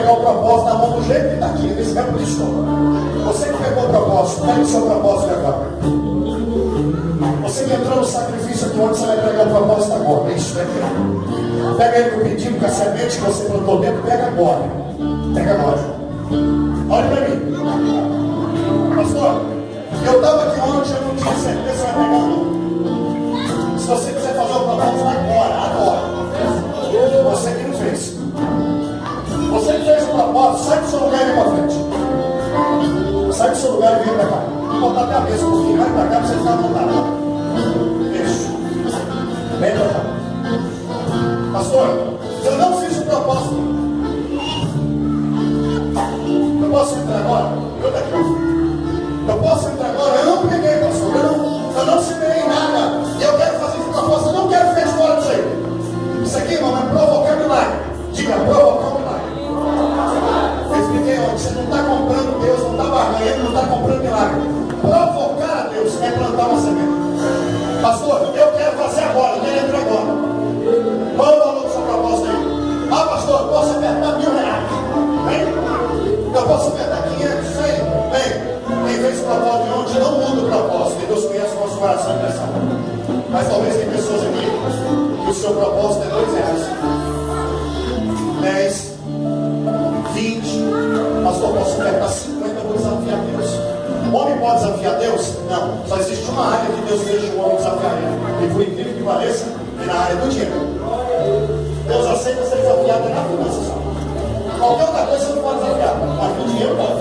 pegar o propósito na mão do jeito que está aqui, nesse capricho. Você que pegou o propósito, pega o seu propósito agora. Você que entrou no sacrifício aqui, onde você vai pegar o propósito agora? Isso, pega ele com o pedido, com a semente que você plantou dentro, pega agora. Pega agora. Olha para mim. Pastor, eu estava aqui ontem, eu não tinha certeza se vai pegar ou não. Se você quiser fazer o propósito agora. Você que não fez. Você que fez o propósito, sai do seu lugar e vem para frente. Sai do seu lugar e vem para cá. Vou botar até a mesa um pouquinho, vai para cá para você ficar montado. Isso. Vem para cá. Pastor, eu não fiz o propósito. Eu posso entrar agora? Eu daqui. Eu posso entrar agora? Eu não peguei, pastor. Eu não semeei nada. E eu quero fazer esse propósito. Eu não quero ficar de fora disso aí. Isso aqui, irmão, é provocar milagre. Diga, provocar milagre. Eu expliquei ontem. Você não está comprando Deus, não está barganhando, não está comprando milagre. Provocar a Deus é plantar uma semente. Pastor, eu quero fazer agora, eu quero entrar agora. Qual é o valor do seu propósito aí? Ah, pastor, eu posso apertar R$1.000. Vem. Eu posso apertar 500, 100. Vem. Quem fez o propósito de ontem não muda o propósito. E Deus conhece o nosso coração e pressão. Mas talvez tem pessoas aqui que o seu propósito é R$2. 10, 20. Pastor, posso apertar 50, vou desafiar Deus. O homem pode desafiar Deus? Não. Só existe uma área que Deus deixa o homem desafiar ele. E por incrível que pareça, é na área do dinheiro. Deus aceita ser desafiado na finança só. Qualquer outra coisa você não pode desafiar, mas no dinheiro pode.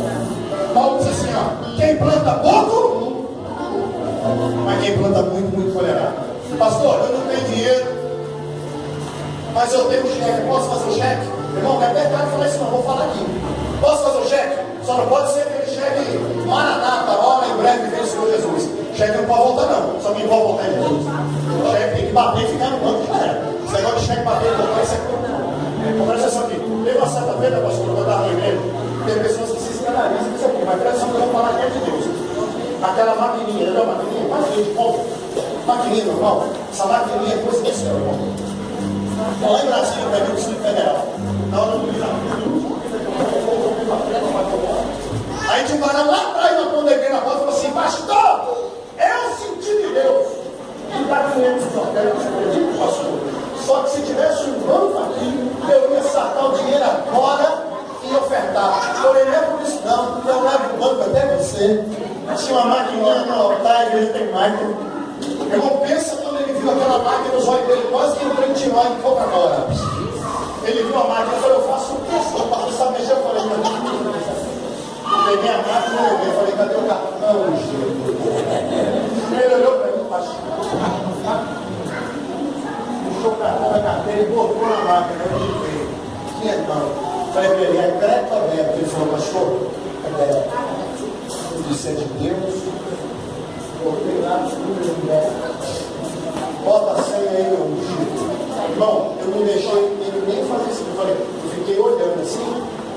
Paulo diz assim, ó, quem planta pouco, mas quem planta muito, muito colherá. Pastor, eu não tenho dinheiro, mas eu tenho um cheque. Posso fazer o cheque? Irmão, não é verdade falar isso não, vou falar aqui. Posso fazer o cheque? Só não pode ser aquele cheque Maranata, ora em breve vem o Senhor Jesus. Cheque não pode voltar não, só quem pode voltar é Jesus. O cheque tem que bater e ficar no banco, já era. Esse negócio de cheque bater e voltar, isso é como presta atenção aqui. Teve uma certa feita, pastor, eu estava na igreja, tem pessoas que se escandalizam, isso aqui, mas presta atenção que eu vou falar diante de Deus. Aquela maquininha, não é maquininha de compra. Maquininha normal, essa maquininha é coisa desse irmão. Lá em Brasília, eu peguei o Distrito Federal. Na hora do aí tinha um varão lá atrás na ponta da igreja na porta e falou assim, pastor, eu senti de Deus. E dá 500 hotéis, você acredita, pastor? Só que se tivesse um banco aqui, eu ia sacar o dinheiro agora e ofertar. Porém, não é por isso não, eu levo o banco até você. Tinha uma maquininha no altar, a igreja tem máquina. Irmão, pensa quando ele viu aquela máquina nos olhos dele, quase que não tem tirou e ficou para fora. Ele viu a máquina e falou, eu faço o quê? O pastor sabe mexer, eu falei, peguei a máquina e eu falei, cadê o cartão? Ele olhou para mim, pastor. Puxou o cartão da carteira e botou na máquina. Eu falei, quinhentão. Falei para ele, é crédito ou débito? Ele falou, pastor, é débito. Eu disse, é de Deus. Botei lá, bota a senha aí, meu Chico. Irmão, eu não deixei ele nem fazer isso. Eu falei, eu fiquei olhando assim,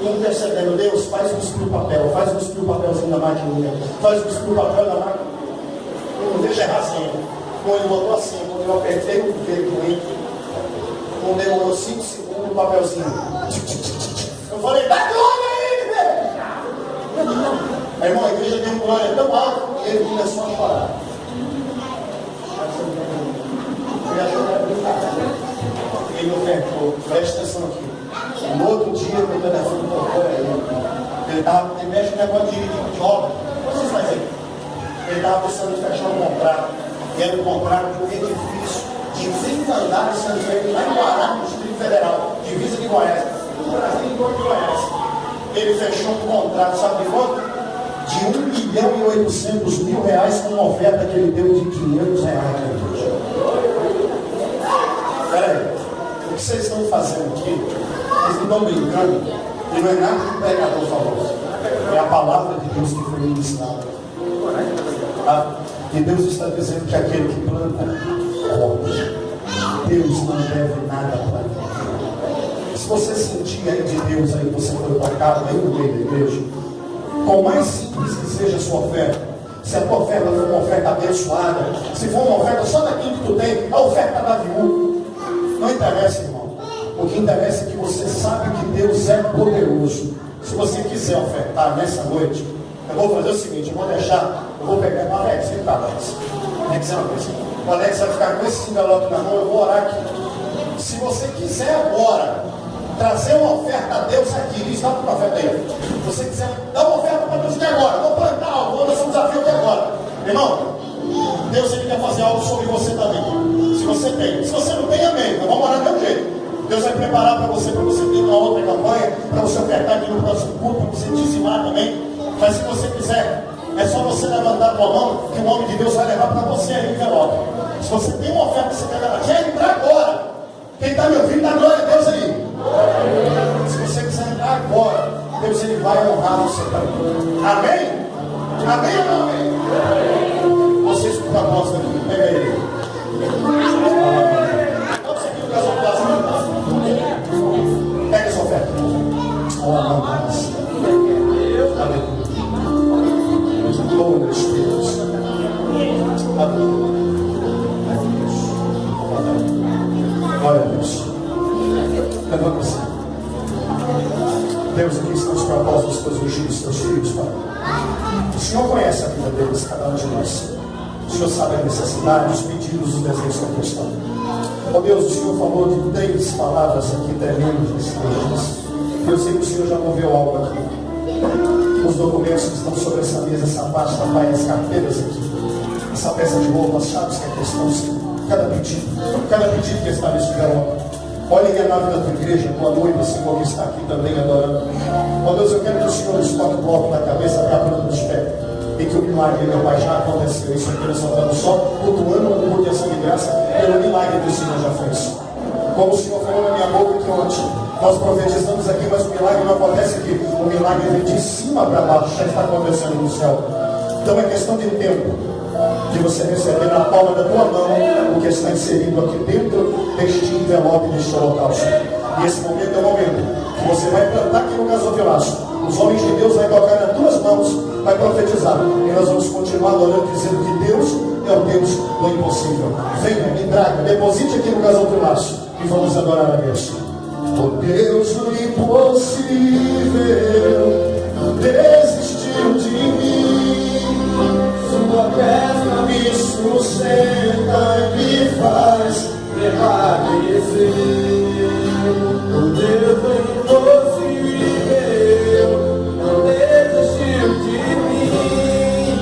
intercedendo. Deus, faz cuspir o papel, faz cuspir o papelzinho da maquininha, faz cuspir o papel da máquina. Não deixa errar a senha. Quando ele botou a senha, quando eu apertei o dedo com ele, não demorou 5 segundos o papelzinho. Eu falei, dá glória aí, velho! Aí, irmão, a igreja deu glória tão alta que ele começou a chorar. Ele achou que era brincadeira. Ele ofertou, presta atenção aqui. No outro dia, meu telefone tocou ele mexe com negócio de obra. Vocês fazem aí? Ele estava precisando de fechar um contrato. E era um contrato de um edifício de 30 andares sendo feito lá em Guará, no Distrito Federal, divisa de Goiás. No Brasil e de Goiás. Ele fechou um contrato, sabe de quanto? De R$1.800.000 com uma oferta que ele deu de R$500. Peraí, o que vocês estão fazendo aqui? Vocês não estão brincando, e não é nada que o pregador falou. É a palavra de Deus que foi ministrada. Tá? E Deus está dizendo que aquele que planta, colhe. Deus não deve nada para ninguém. Se você sentir aí de Deus, aí você foi tocado aí no meio da igreja, por mais simples que seja a sua oferta, se a tua oferta for uma oferta abençoada, se for uma oferta só daquilo que tu tem, a oferta da viúva, não interessa, irmão. O que interessa é que você sabe que Deus é poderoso. Se você quiser ofertar nessa noite, eu vou fazer o seguinte, eu vou pegar o Alex, vem cá, Alex. Alex é uma coisa. O Alex vai ficar com esse envelope na mão, eu vou orar aqui. Se você quiser agora trazer uma oferta a Deus aqui, diz, dá para o profeta aí. Se você quiser dar uma oferta para Deus aqui agora, vou plantar algo, vou lançar um desafio aqui agora. Irmão, Deus ele quer fazer algo sobre você também. Se você tem. Se você não tem, amém. Então vamos orar do mesmo jeito. Deus vai preparar para você ter uma outra campanha, para você ofertar aqui no próximo culto, para você dizimar também. Mas se você quiser, é só você levantar a tua mão, que o nome de Deus vai levar para você aí, envelope. Se você tem uma oferta que você quer entrar agora, quem está me ouvindo, dá glória a Deus aí. Se você quiser entrar agora, Deus ele vai honrar você também. Amém? Amém ou não amém? Você escuta a voz daqui, pega ele. Vamos aqui no casal de casa. Pega essa oferta. Aleluia. Glória a Deus. Glória a Deus. Levanta-se. Deus, aqui estão os propósitos dos teus ungidos, dos teus filhos, Pai. O Senhor conhece a vida deles, cada um de nós. O Senhor sabe a necessidade, os pedidos, os desejos que aqui estão. Ó Deus, o Senhor falou de 3 palavras aqui tremendas nesse mês. Eu sei que o Senhor já moveu algo aqui. Os documentos que estão sobre essa mesa, essa pasta, Pai, as carteiras aqui, essa peça de roupa, as chaves que aqui estão, cada pedido que está nesse envelope. Olha aí a nave da tua igreja, tua noiva, Senhor, que está aqui também adorando. Ó Deus, eu quero que o Senhor nos toque o bloco da cabeça, abra a planta dos pés. E que o milagre, meu Pai, já aconteceu. Isso aqui nós só estamos só cultuando o amor de ação de graça pelo milagre que o Senhor já fez. Como o Senhor falou na minha boca que ontem, nós profetizamos aqui, mas o milagre não acontece aqui. O milagre vem de cima para baixo, já está acontecendo no céu. Então é questão de tempo de você receber na palma da tua mão o que está inserido aqui dentro deste envelope, deste holocausto. E esse momento é o momento que você vai plantar aqui no gasofilaço. Os homens de Deus vão tocar nas tuas mãos, vai profetizar. E nós vamos continuar adorando, dizendo que Deus é o Deus do impossível. Venha, me traga, deposite aqui no gasofilaço e vamos adorar a Deus. O Deus do impossível desistiu de mim. Sua destra me sustenta e me faz prevalecer. O Deus do impossível não desistiu de mim.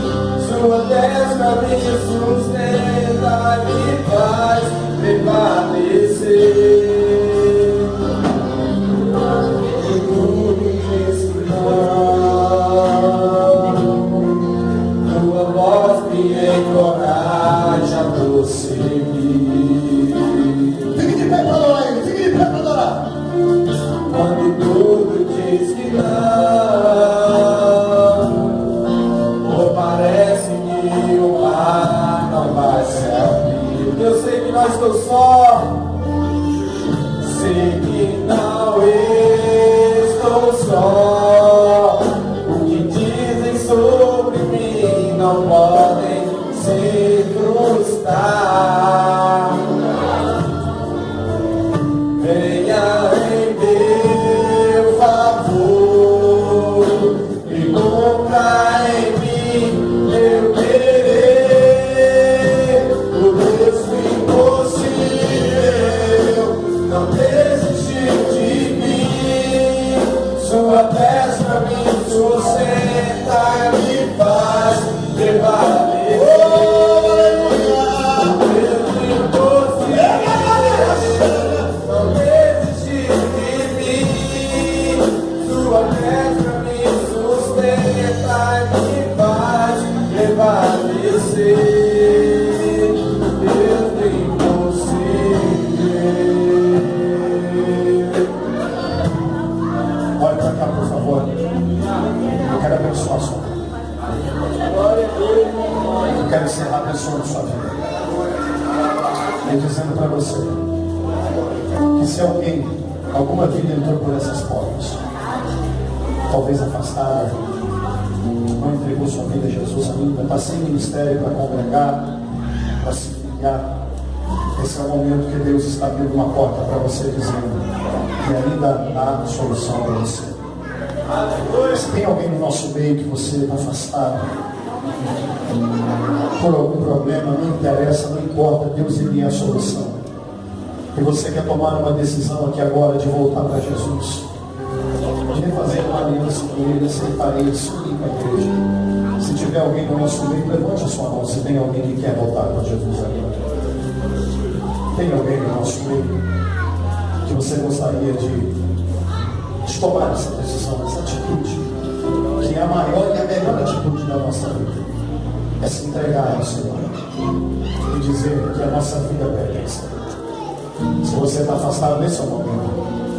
Sua destra me sustenta e me faz prevalecer. E tudo que tua voz me encoraja a prosseguir. Fique de pé para adorar ele, fique de pé para adorar. Quando tudo diz que não, ou parece que o mar não vai se abrir. Eu sei que não estou só, sei que não estou só. O que dizem sobre mim não podem se frustrar. Venha em meu favor e compra em mim meu querer. O Deus do impossível não desistiu de mim. Sua destra me sustenta e me faz prevalecer. O Deus do impossível não desistiu de mim. Sua destra me sustenta e me faz prevalecer. Deus do impossível. Olha para cá, por favor. Eu quero abençoar a sua vida. Eu quero encerrar abençoando a sua vida. E dizendo para você que se alguém, alguma vida entrou por essas portas, talvez afastada, não entregou sua vida a Jesus ainda, está sem ministério para congregar, para se filiar, Esse é o momento que Deus está abrindo uma porta para você, dizendo que ainda há solução para você. Se tem alguém no nosso meio que você está afastado por algum problema, não interessa, não importa, Deus ele é a solução. E você quer tomar uma decisão aqui agora de voltar para Jesus, de refazer uma aliança com Ele, aceitar Ele, se unir com a igreja. Se tiver alguém no nosso meio, levante a sua mão. Se tem alguém que quer voltar para Jesus agora. Tem alguém no nosso meio que você gostaria de tomar essa decisão, essa atitude, que é a maior e a melhor atitude da nossa vida, é se entregar ao Senhor e dizer que a nossa vida pertence a Ele. Se você está afastado nesse momento,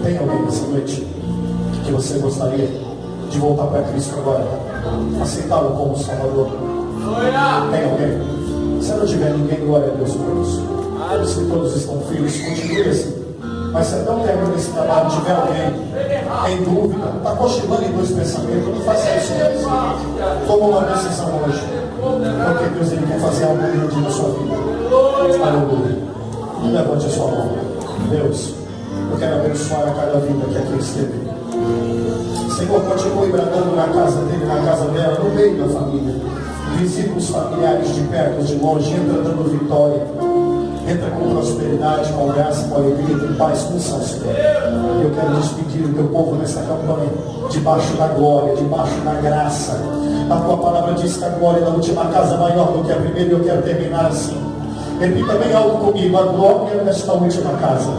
tem alguém nessa noite que você gostaria de voltar para Cristo agora, aceitá-lo como Salvador? Tem alguém? Se não tiver ninguém, glória a Deus por isso. Se todos estão frios, continue assim. Mas se até o término desse trabalho tiver alguém em dúvida, está cochilando em dois pensamentos, não faça isso mesmo. Toma uma decisão hoje, porque Deus ele quer fazer algo grande na sua vida. Aleluia. Levante a sua mão. Deus, eu quero abençoar a cada vida que aqui esteve. Senhor, continue bradando na casa dele, na casa dela, no meio da família. Visita os familiares de perto, de longe, entra dando vitória. Entra com prosperidade, com graça, com alegria, com paz, com unção, Senhor. Eu quero despedir o teu povo nesta campanha, debaixo da glória, debaixo da graça. A tua palavra diz que a glória da última casa é maior do que a primeira, e eu quero terminar assim. Repita bem alto comigo: a glória desta última casa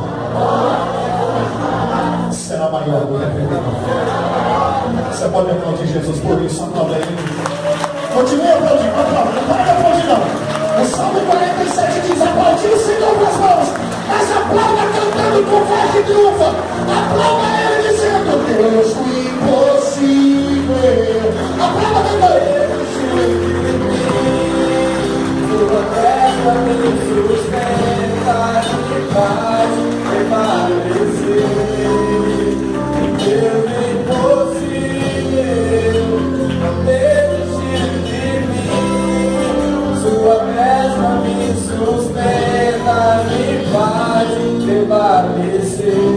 será maior do que a primeira. Você pode aplaudir Jesus por isso, aplaudir ele. Continue aplaudindo, não para de aplaudir não. O Salmo 47 diz: aplaudir o Senhor com as mãos, mas aplauda cantando com voz de triunfo. Aplauda ele dizendo: Deus do impossível. Aplauda cantando. Tua terra me sustenta e faz prevalecer. Deus do impossível, não desiste de mim. Sua mesma me sustenta, me faz prevalecer.